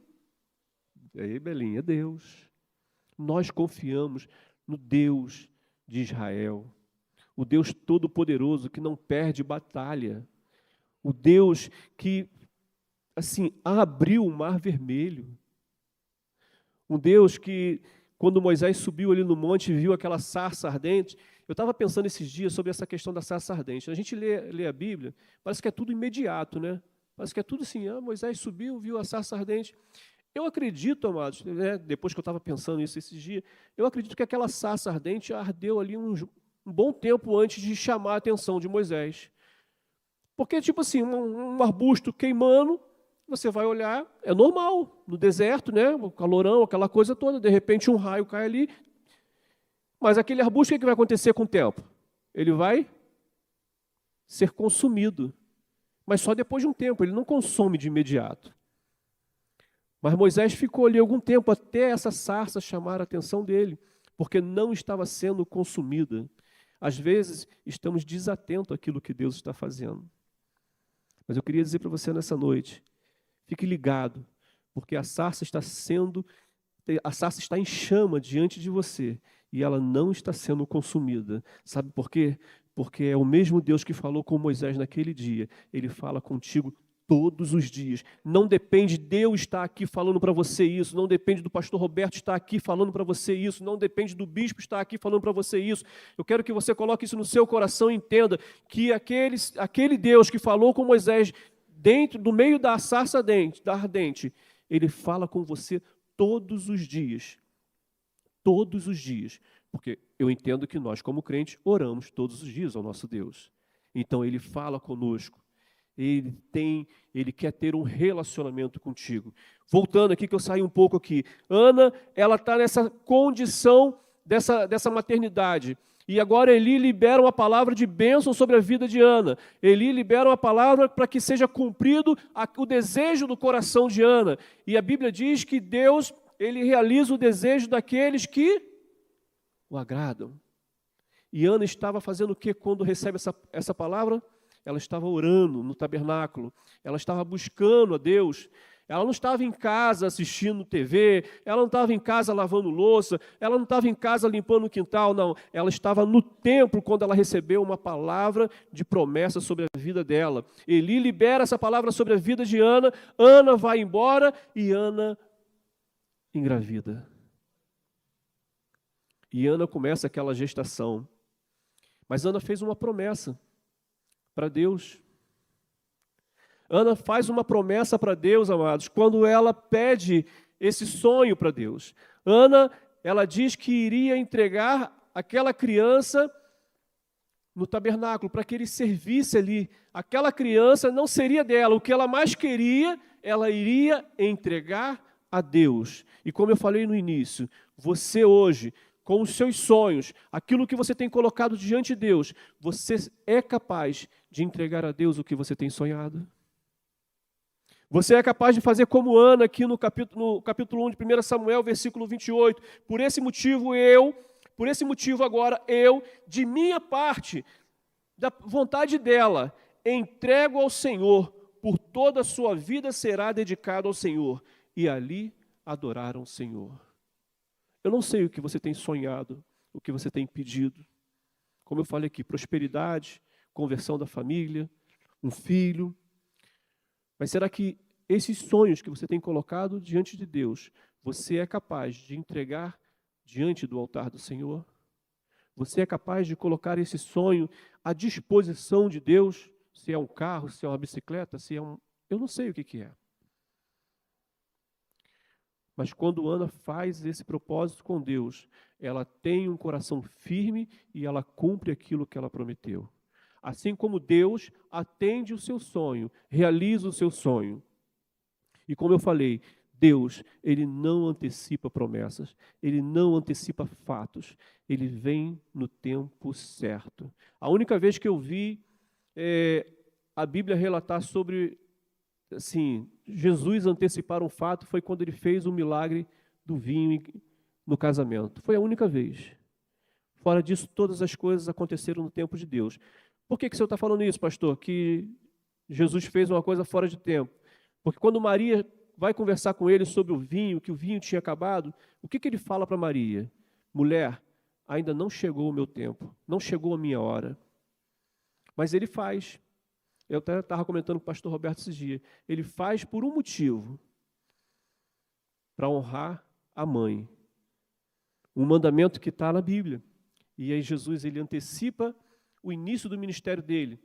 Aí, Belinha, é Deus. Nós confiamos no Deus de Israel. O Deus Todo-Poderoso que não perde batalha. O Deus que, assim, abriu o Mar Vermelho. Um Deus que, quando Moisés subiu ali no monte e viu aquela sarça ardente, eu estava pensando esses dias sobre essa questão da sarça ardente. A gente lê a Bíblia, parece que é tudo imediato, né? Parece que é tudo assim, Moisés subiu, viu a sarça ardente. Eu acredito, amados, né, depois que eu estava pensando nisso esses dias, eu acredito que aquela sarça ardente ardeu ali um bom tempo antes de chamar a atenção de Moisés. Porque, tipo assim, um arbusto queimando, você vai olhar, é normal, no deserto, né, o calorão, aquela coisa toda, de repente um raio cai ali. Mas aquele arbusto, o que vai acontecer com o tempo? Ele vai ser consumido. Mas só depois de um tempo, ele não consome de imediato. Mas Moisés ficou ali algum tempo até essa sarça chamar a atenção dele, porque não estava sendo consumida. Às vezes, estamos desatentos àquilo que Deus está fazendo. Mas eu queria dizer para você nessa noite, fique ligado, porque a sarça está em chama diante de você e ela não está sendo consumida. Sabe por quê? Porque é o mesmo Deus que falou com Moisés naquele dia. Ele fala contigo todos os dias. Não depende de eu estar aqui falando para você isso, não depende do pastor Roberto estar aqui falando para você isso, não depende do bispo estar aqui falando para você isso. Eu quero que você coloque isso no seu coração e entenda que aquele Deus que falou com Moisés dentro do meio da sarça ardente, ele fala com você todos os dias. Todos os dias. Porque eu entendo que nós, como crentes, oramos todos os dias ao nosso Deus. Então, ele fala conosco. Ele quer ter um relacionamento contigo. Voltando aqui, que eu saí um pouco aqui. Ana, ela está nessa condição dessa maternidade. E agora Eli libera uma palavra de bênção sobre a vida de Ana. Eli libera uma palavra para que seja cumprido o desejo do coração de Ana. E a Bíblia diz que Deus, ele realiza o desejo daqueles que o agradam. E Ana estava fazendo o que quando recebe essa palavra? Ela estava orando no tabernáculo, ela estava buscando a Deus, ela não estava em casa assistindo TV, ela não estava em casa lavando louça, ela não estava em casa limpando o quintal, não. Ela estava no templo quando ela recebeu uma palavra de promessa sobre a vida dela. Eli libera essa palavra sobre a vida de Ana, Ana vai embora e Ana engravida. E Ana começa aquela gestação. Mas Ana fez uma promessa para Deus. Ana faz uma promessa para Deus, amados, quando ela pede esse sonho para Deus. Ana, ela diz que iria entregar aquela criança no tabernáculo, para que ele servisse ali. Aquela criança não seria dela, o que ela mais queria, ela iria entregar a Deus. E como eu falei no início, você hoje, com os seus sonhos, aquilo que você tem colocado diante de Deus, você é capaz de entregar a Deus o que você tem sonhado? Você é capaz de fazer como Ana aqui no capítulo 1 de 1 Samuel, versículo 28. Por esse motivo agora eu, de minha parte, da vontade dela, entrego ao Senhor, por toda a sua vida será dedicado ao Senhor. E ali adoraram o Senhor. Eu não sei o que você tem sonhado, o que você tem pedido. Como eu falei aqui, prosperidade, conversão da família, um filho. Mas será que esses sonhos que você tem colocado diante de Deus, você é capaz de entregar diante do altar do Senhor? Você é capaz de colocar esse sonho à disposição de Deus? Se é um carro, se é uma bicicleta, se é um... Eu não sei o que é. Mas quando Ana faz esse propósito com Deus, ela tem um coração firme e ela cumpre aquilo que ela prometeu. Assim como Deus atende o seu sonho, realiza o seu sonho. E como eu falei, Deus, Ele não antecipa promessas, Ele não antecipa fatos, Ele vem no tempo certo. A única vez que eu vi a Bíblia relatar sobre, assim, Jesus antecipar um fato foi quando Ele fez o milagre do vinho no casamento. Foi a única vez. Fora disso, todas as coisas aconteceram no tempo de Deus. Por que o senhor está falando isso, pastor? Que Jesus fez uma coisa fora de tempo. Porque quando Maria vai conversar com ele sobre o vinho, que o vinho tinha acabado, o que ele fala para Maria? Mulher, ainda não chegou o meu tempo, não chegou a minha hora. Mas ele faz. Eu até estava comentando com o pastor Roberto esses dias. Ele faz por um motivo. Para honrar a mãe. Um mandamento que está na Bíblia. E aí Jesus, ele antecipa o início do ministério dele.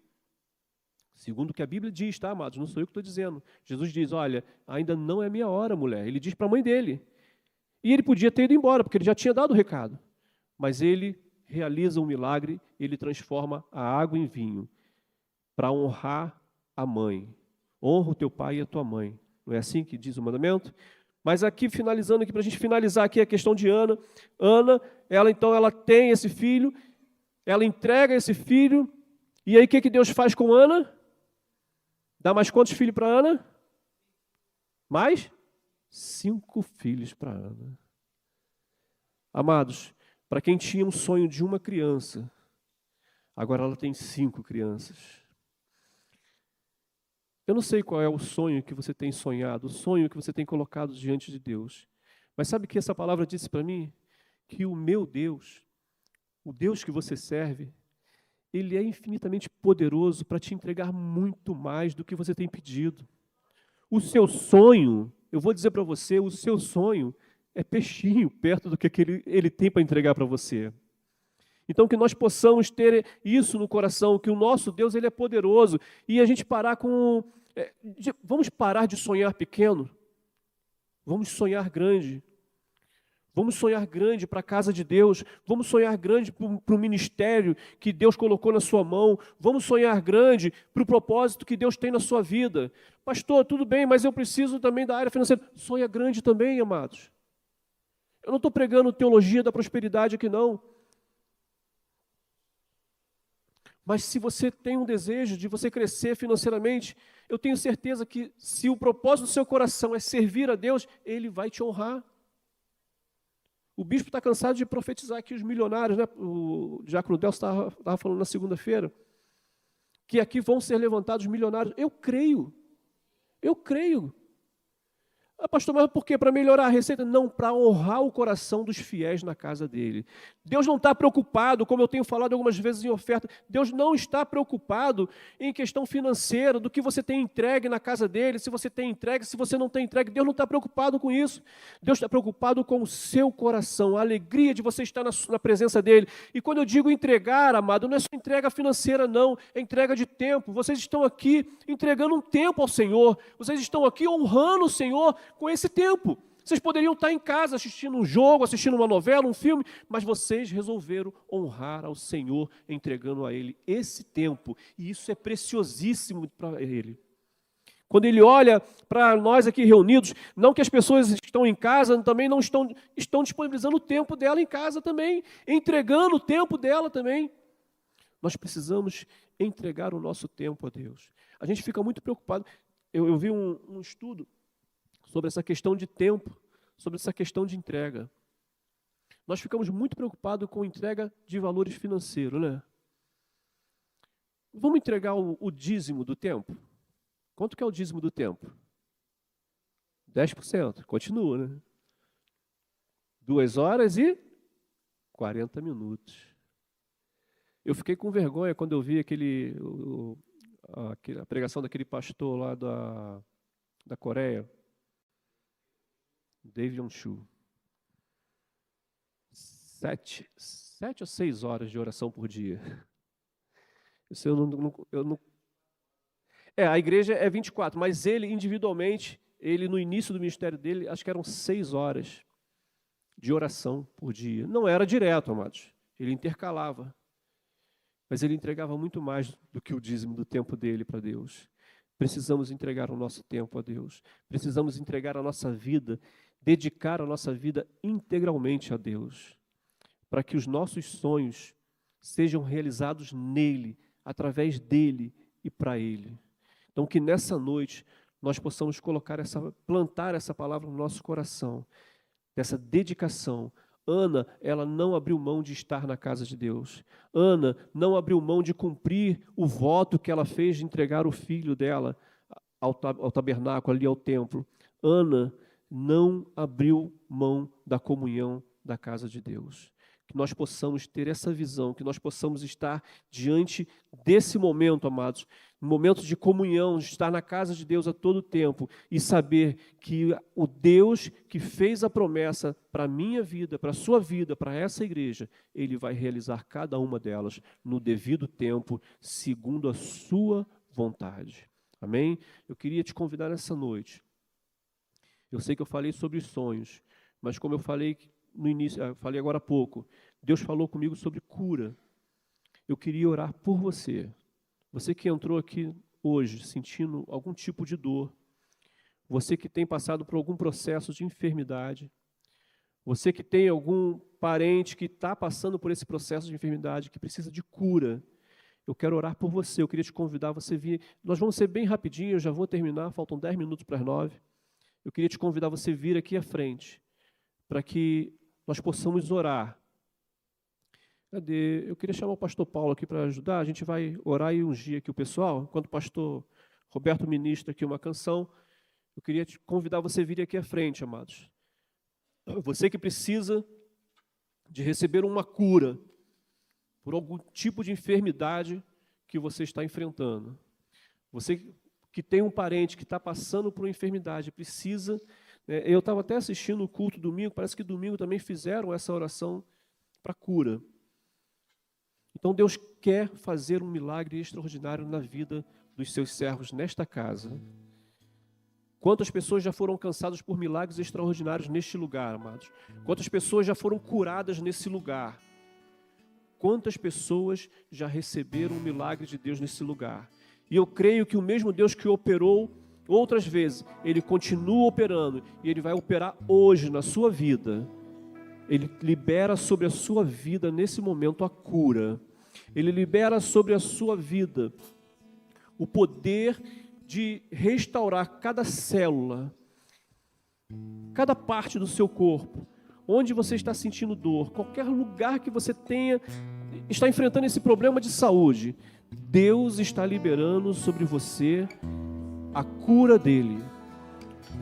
Segundo o que a Bíblia diz, tá, amados? Não sou eu que estou dizendo. Jesus diz, olha, ainda não é minha hora, mulher. Ele diz para a mãe dele. E ele podia ter ido embora, porque ele já tinha dado o recado. Mas ele realiza um milagre, ele transforma a água em vinho, para honrar a mãe. Honra o teu pai e a tua mãe. Não é assim que diz o mandamento? Mas aqui, finalizando aqui, para a gente finalizar aqui a questão de Ana. Ana, ela tem esse filho, ela entrega esse filho, e aí o que Deus faz com Ana? Dá mais quantos filhos para Ana? Mais 5 filhos para Ana. Amados, para quem tinha um sonho de uma criança, agora ela tem 5 crianças. Eu não sei qual é o sonho que você tem sonhado, o sonho que você tem colocado diante de Deus. Mas sabe o que essa palavra disse para mim? Que o meu Deus, o Deus que você serve, Ele é infinitamente poderoso para te entregar muito mais do que você tem pedido. O seu sonho, eu vou dizer para você, o seu sonho é peixinho perto do que ele tem para entregar para você. Então, que nós possamos ter isso no coração, que o nosso Deus, Ele é poderoso, e a gente parar com... vamos parar de sonhar pequeno, vamos sonhar grande. Vamos sonhar grande para a casa de Deus, vamos sonhar grande para o ministério que Deus colocou na sua mão, vamos sonhar grande para o propósito que Deus tem na sua vida. Pastor, tudo bem, mas eu preciso também da área financeira. Sonha grande também, amados. Eu não estou pregando teologia da prosperidade aqui, não. Mas se você tem um desejo de você crescer financeiramente, eu tenho certeza que se o propósito do seu coração é servir a Deus, Ele vai te honrar. O bispo está cansado de profetizar aqui os milionários, né? O diácono Delcio estava falando na segunda-feira, que aqui vão ser levantados milionários. Eu creio. Ah, pastor, mas por quê? Para melhorar a receita? Não, para honrar o coração dos fiéis na casa dele. Deus não está preocupado, como eu tenho falado algumas vezes em oferta, Deus não está preocupado em questão financeira, do que você tem entregue na casa dele, se você tem entregue, se você não tem entregue. Deus não está preocupado com isso. Deus está preocupado com o seu coração, a alegria de você estar na presença dele. E quando eu digo entregar, amado, não é só entrega financeira, não, é entrega de tempo. Vocês estão aqui entregando um tempo ao Senhor, vocês estão aqui honrando o Senhor com esse tempo. Vocês poderiam estar em casa assistindo um jogo, assistindo uma novela, um filme, mas vocês resolveram honrar ao Senhor, entregando a Ele esse tempo. E isso é preciosíssimo para Ele. Quando Ele olha para nós aqui reunidos, não que as pessoas que estão em casa também não estão disponibilizando o tempo dela em casa também, entregando o tempo dela também. Nós precisamos entregar o nosso tempo a Deus. A gente fica muito preocupado. eu vi um estudo sobre essa questão de tempo, sobre essa questão de entrega. Nós ficamos muito preocupados com entrega de valores financeiros, né? Vamos entregar o dízimo do tempo? Quanto que é o dízimo do tempo? 10%. Continua, né? 2 horas e 40 minutos. Eu fiquei com vergonha quando eu vi a pregação daquele pastor lá da Coreia, David Yong-Chu. 7 ou 6 horas de oração por dia. Isso eu não... A igreja é 24, mas ele individualmente, ele no início do ministério dele, acho que eram 6 horas de oração por dia. Não era direto, amados. Ele intercalava. Mas ele entregava muito mais do que o dízimo do tempo dele para Deus. Precisamos entregar o nosso tempo a Deus. Precisamos entregar a nossa vida, dedicar a nossa vida integralmente a Deus, para que os nossos sonhos sejam realizados nele, através dele e para ele. Então, que nessa noite nós possamos plantar essa palavra no nosso coração, dessa dedicação. Ana, ela não abriu mão de estar na casa de Deus. Ana não abriu mão de cumprir o voto que ela fez de entregar o filho dela ao tabernáculo, ali ao templo. Ana não abriu mão da comunhão da casa de Deus. Que nós possamos ter essa visão, que nós possamos estar diante desse momento, amados, um momento de comunhão, de estar na casa de Deus a todo tempo e saber que o Deus que fez a promessa para a minha vida, para a sua vida, para essa igreja, Ele vai realizar cada uma delas no devido tempo, segundo a sua vontade. Amém? Eu queria te convidar nessa noite. Eu sei que eu falei sobre os sonhos, mas como eu falei no início, falei agora há pouco, Deus falou comigo sobre cura. Eu queria orar por você. Você que entrou aqui hoje sentindo algum tipo de dor, você que tem passado por algum processo de enfermidade, você que tem algum parente que está passando por esse processo de enfermidade, que precisa de cura, eu quero orar por você. Eu queria te convidar a você vir. Nós vamos ser bem rapidinho, eu já vou terminar, faltam 10 minutos para as 9. Eu queria te convidar a você vir aqui à frente, para que nós possamos orar. Eu queria chamar o pastor Paulo aqui para ajudar. A gente vai orar e ungir aqui o pessoal. Enquanto o pastor Roberto ministra aqui uma canção, eu queria te convidar você a vir aqui à frente, amados. Você que precisa de receber uma cura por algum tipo de enfermidade que você está enfrentando. Você que tem um parente que está passando por uma enfermidade, precisa... Eu estava até assistindo o culto domingo, parece que domingo também fizeram essa oração para cura. Então Deus quer fazer um milagre extraordinário na vida dos seus servos nesta casa. Quantas pessoas já foram alcançadas por milagres extraordinários neste lugar, amados? Quantas pessoas já foram curadas nesse lugar? Quantas pessoas já receberam o milagre de Deus nesse lugar? E eu creio que o mesmo Deus que operou outras vezes, Ele continua operando e Ele vai operar hoje na sua vida. Ele libera sobre a sua vida nesse momento a cura. Ele libera sobre a sua vida o poder de restaurar cada célula, cada parte do seu corpo, onde você está sentindo dor, qualquer lugar que você está enfrentando esse problema de saúde, Deus está liberando sobre você a cura dele.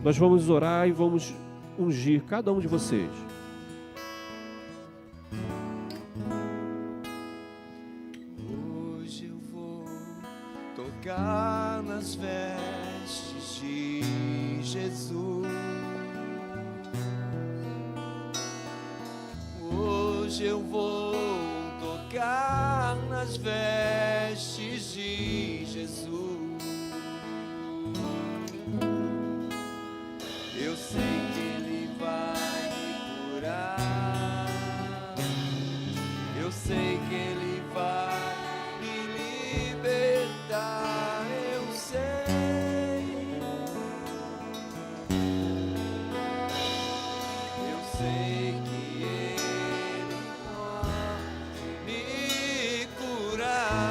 Nós vamos orar e vamos ungir cada um de vocês. Hoje eu vou tocar nas vestes de Jesus. Hoje eu vou tocar nas vestes de Jesus. Eu sei que Ele vai me curar. Eu sei que Ele vai me libertar. Eu sei. Eu sei que Ele pode me curar.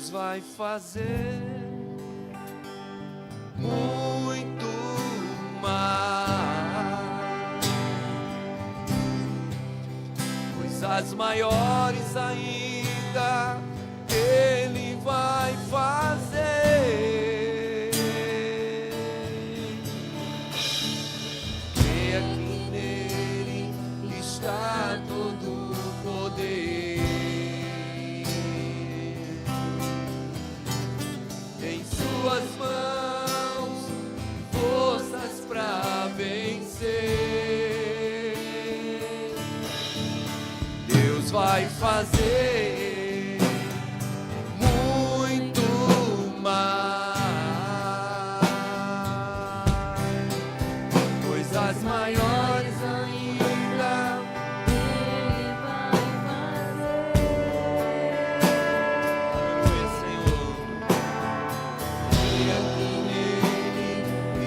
Deus vai fazer muito mais, coisas maiores ainda Ele vai fazer. Creia que nele está todo o poder. Em suas mãos, forças para vencer. Deus vai fazer muito mais, coisas maiores ainda Ele vai fazer. Aleluia, Senhor. Creia que nele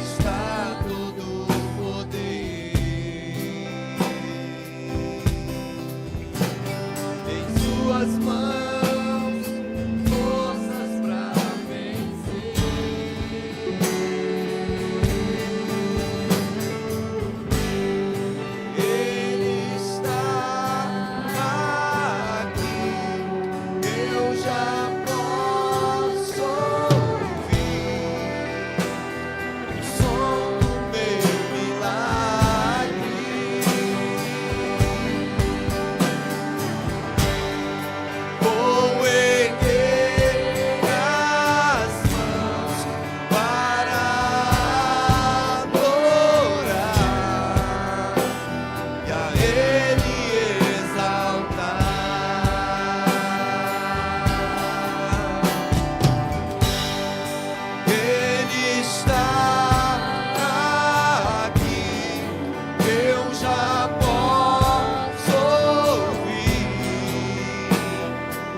está todo o poder. Em suas mãos, forças para vencer. Ele está aqui, eu já posso ouvir o som do meu milagre. Vou erguer as mãos para adorar e a Ele exaltar. Ele está aqui, eu já posso ouvir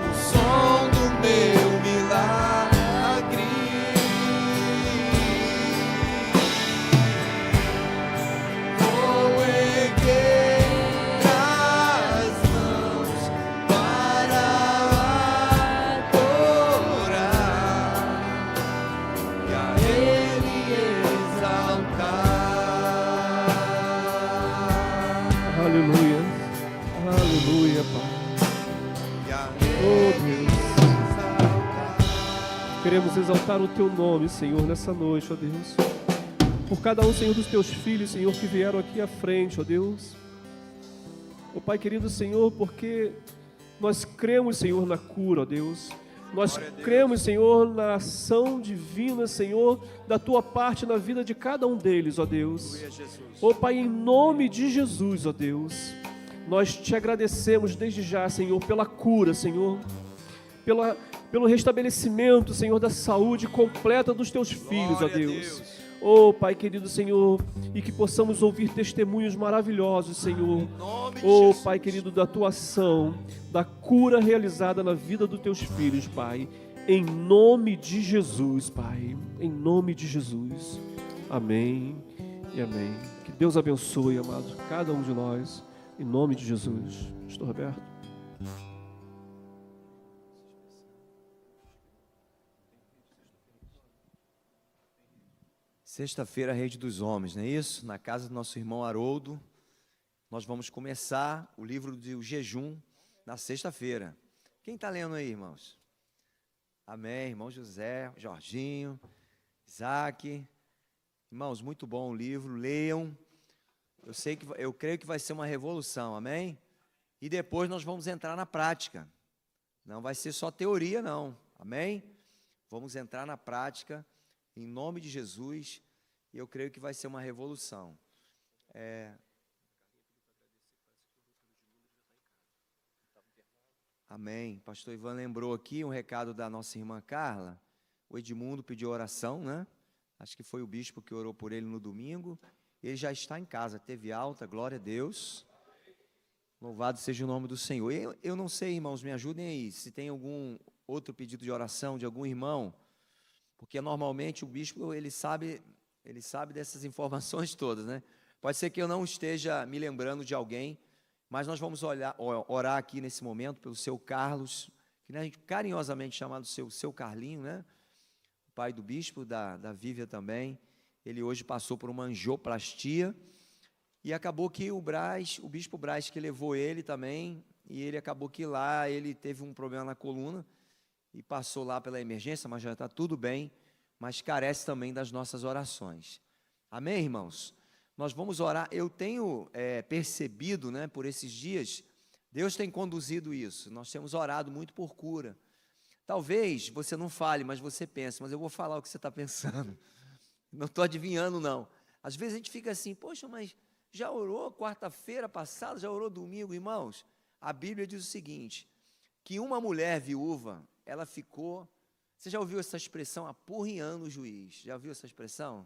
o som do meu milagre. Vou erguer as mãos para adorar e a Ele exaltar. Aleluia. Aleluia, Pai. E a Oh, Deus. exaltar. Queremos exaltar o Teu nome, Senhor, nessa noite, ó Deus. Por cada um, Senhor, dos Teus filhos, Senhor, que vieram aqui à frente, ó Deus. Ó Pai querido, Senhor, porque nós cremos, Senhor, na cura, ó Deus. Nós Glória a Deus. cremos, Senhor, na ação divina, Senhor, da Tua parte na vida de cada um deles, ó Deus. Aleluia, Jesus. Ó Pai, em nome de Jesus, ó Deus, nós te agradecemos desde já, Senhor, pela cura, Senhor, pelo restabelecimento, Senhor, da saúde completa dos Teus filhos, ó Glória a Deus. Ó Pai querido, Senhor, e que possamos ouvir testemunhos maravilhosos, Senhor. Em nome de Ó Jesus. Pai querido, da Tua ação, da cura realizada na vida dos Teus filhos, Pai. Em nome de Jesus, Pai. Em nome de Jesus. Amém e amém. Que Deus abençoe, amados, cada um de nós. Em nome de Jesus. Pastor Roberto. Sexta-feira, Rede dos Homens, não é isso? Na casa do nosso irmão Haroldo, nós vamos começar o livro do jejum na sexta-feira. Quem está lendo aí, irmãos? Amém, irmão José, Jorginho, Isaac. Irmãos, muito bom o livro, leiam. Eu creio que vai ser uma revolução, amém? E depois nós vamos entrar na prática. Não vai ser só teoria, não, amém? Vamos entrar na prática, em nome de Jesus, e eu creio que vai ser uma revolução. Amém. Pastor Ivan lembrou aqui um recado da nossa irmã Carla. O Edmundo pediu oração, né? Acho que foi o bispo que orou por ele no domingo. Ele já está em casa, teve alta, glória a Deus. Louvado seja o nome do Senhor. Eu não sei, irmãos, me ajudem aí, se tem algum outro pedido de oração de algum irmão, porque normalmente o bispo, ele sabe dessas informações todas, né? Pode ser que eu não esteja me lembrando de alguém, mas nós vamos orar aqui nesse momento pelo seu Carlos, que a gente carinhosamente chamado seu Carlinho, né? O pai do bispo, da Vívia também. Ele hoje passou por uma angioplastia e acabou que o bispo Braz que levou ele também, e ele acabou que lá ele teve um problema na coluna e passou lá pela emergência, mas já está tudo bem, mas carece também das nossas orações. Amém, irmãos? Nós vamos orar. Eu tenho percebido, né, por esses dias, Deus tem conduzido isso. Nós temos orado muito por cura. Talvez você não fale, mas você pensa, mas eu vou falar o que você está pensando. Não estou adivinhando, não. Às vezes a gente fica assim, poxa, mas já orou quarta-feira passada, já orou domingo, irmãos? A Bíblia diz o seguinte, que uma mulher viúva, ela ficou, você já ouviu essa expressão, apurrinhando o juiz? Já ouviu essa expressão?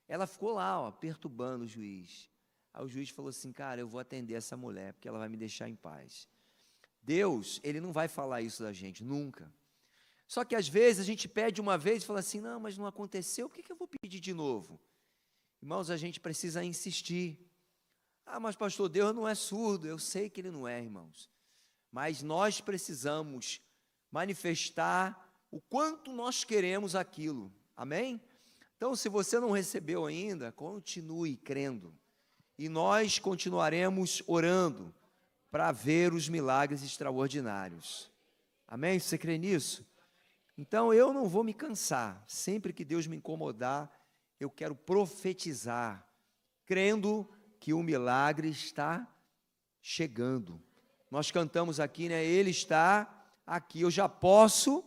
Ela ficou lá, ó, perturbando o juiz. Aí o juiz falou assim, cara, eu vou atender essa mulher, porque ela vai me deixar em paz. Deus, Ele não vai falar isso da gente, nunca. Só que às vezes a gente pede uma vez e fala assim, não, mas não aconteceu, por que eu vou pedir de novo? Irmãos, a gente precisa insistir. Ah, mas pastor, Deus não é surdo. Eu sei que Ele não é, irmãos. Mas nós precisamos manifestar o quanto nós queremos aquilo. Amém? Então, se você não recebeu ainda, continue crendo. E nós continuaremos orando para ver os milagres extraordinários. Amém? Você crê nisso? Então, eu não vou me cansar. Sempre que Deus me incomodar, eu quero profetizar, crendo que o milagre está chegando. Nós cantamos aqui, né? Ele está aqui. Eu já posso,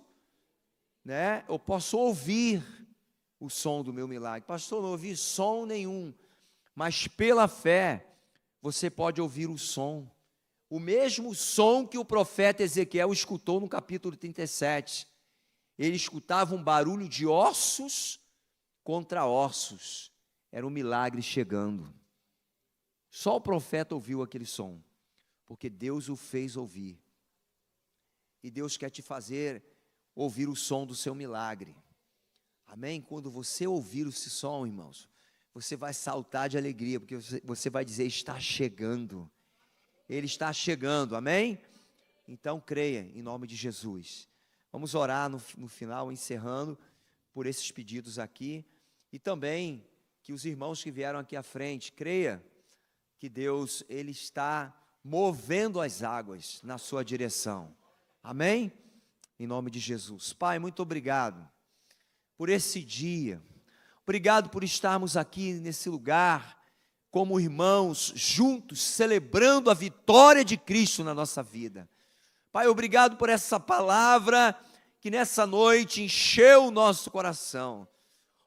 né? Eu posso ouvir o som do meu milagre. Pastor, não ouvi som nenhum, mas pela fé você pode ouvir o som. O mesmo som que o profeta Ezequiel escutou no capítulo 37. Ele escutava um barulho de ossos contra ossos. Era um milagre chegando. Só o profeta ouviu aquele som, porque Deus o fez ouvir. E Deus quer te fazer ouvir o som do seu milagre. Amém? Quando você ouvir esse som, irmãos, você vai saltar de alegria, porque você vai dizer, está chegando. Ele está chegando, amém? Então creia, em nome de Jesus. Vamos orar no final, encerrando por esses pedidos aqui. E também que os irmãos que vieram aqui à frente, creia que Deus, Ele está movendo as águas na sua direção. Amém? Em nome de Jesus. Pai, muito obrigado por esse dia. Obrigado por estarmos aqui nesse lugar, como irmãos, juntos, celebrando a vitória de Cristo na nossa vida. Pai, obrigado por essa palavra que nessa noite encheu o nosso coração.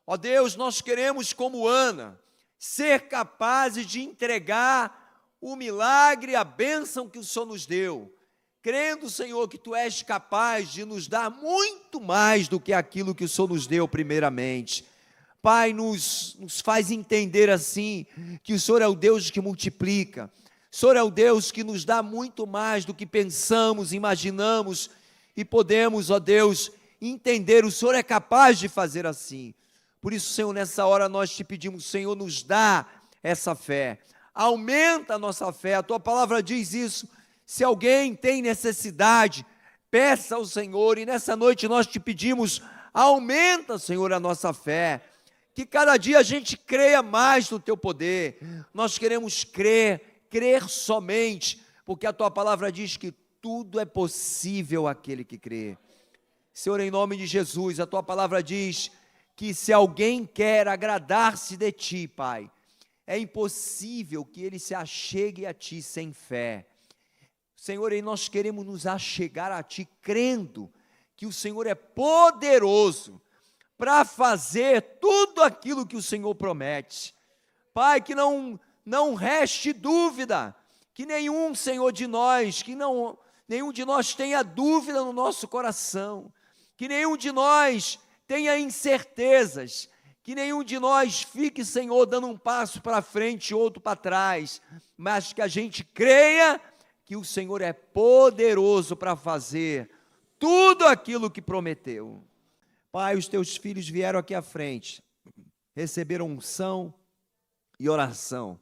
Ó Deus, nós queremos, como Ana, ser capazes de entregar o milagre, a bênção que o Senhor nos deu, crendo, Senhor, que Tu és capaz de nos dar muito mais do que aquilo que o Senhor nos deu primeiramente. Pai, nos faz entender assim, que o Senhor é o Deus que multiplica, o Senhor é o Deus que nos dá muito mais do que pensamos, imaginamos e podemos, ó Deus, entender, o Senhor é capaz de fazer assim. Por isso, Senhor, nessa hora nós te pedimos, Senhor, nos dá essa fé, aumenta a nossa fé, a Tua palavra diz isso, se alguém tem necessidade, peça ao Senhor, e nessa noite nós te pedimos, aumenta, Senhor, a nossa fé, que cada dia a gente creia mais no Teu poder, nós queremos crer somente, porque a Tua palavra diz que tudo é possível àquele que crê. Senhor, em nome de Jesus, a Tua palavra diz que se alguém quer agradar-se de Ti, Pai, é impossível que ele se achegue a Ti sem fé. Senhor, e nós queremos nos achegar a Ti, crendo que o Senhor é poderoso para fazer tudo aquilo que o Senhor promete. Pai, que não reste dúvida, que nenhum, Senhor, de nós, nenhum de nós tenha dúvida no nosso coração, que nenhum de nós tenha incertezas, que nenhum de nós fique, Senhor, dando um passo para frente e outro para trás, mas que a gente creia que o Senhor é poderoso para fazer tudo aquilo que prometeu. Pai, os Teus filhos vieram aqui à frente, receberam unção e oração,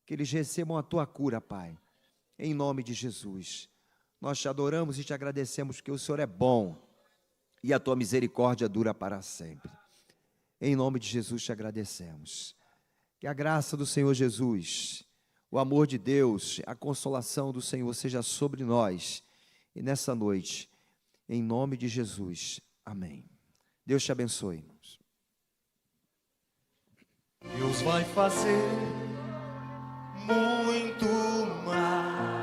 que eles recebam a Tua cura, Pai, em nome de Jesus. Nós te adoramos e te agradecemos porque o Senhor é bom e a tua misericórdia dura para sempre. Em nome de Jesus te agradecemos. Que a graça do Senhor Jesus, o amor de Deus, a consolação do Senhor seja sobre nós. E nessa noite, em nome de Jesus, amém. Deus te abençoe, irmãos. Deus vai fazer muito mais.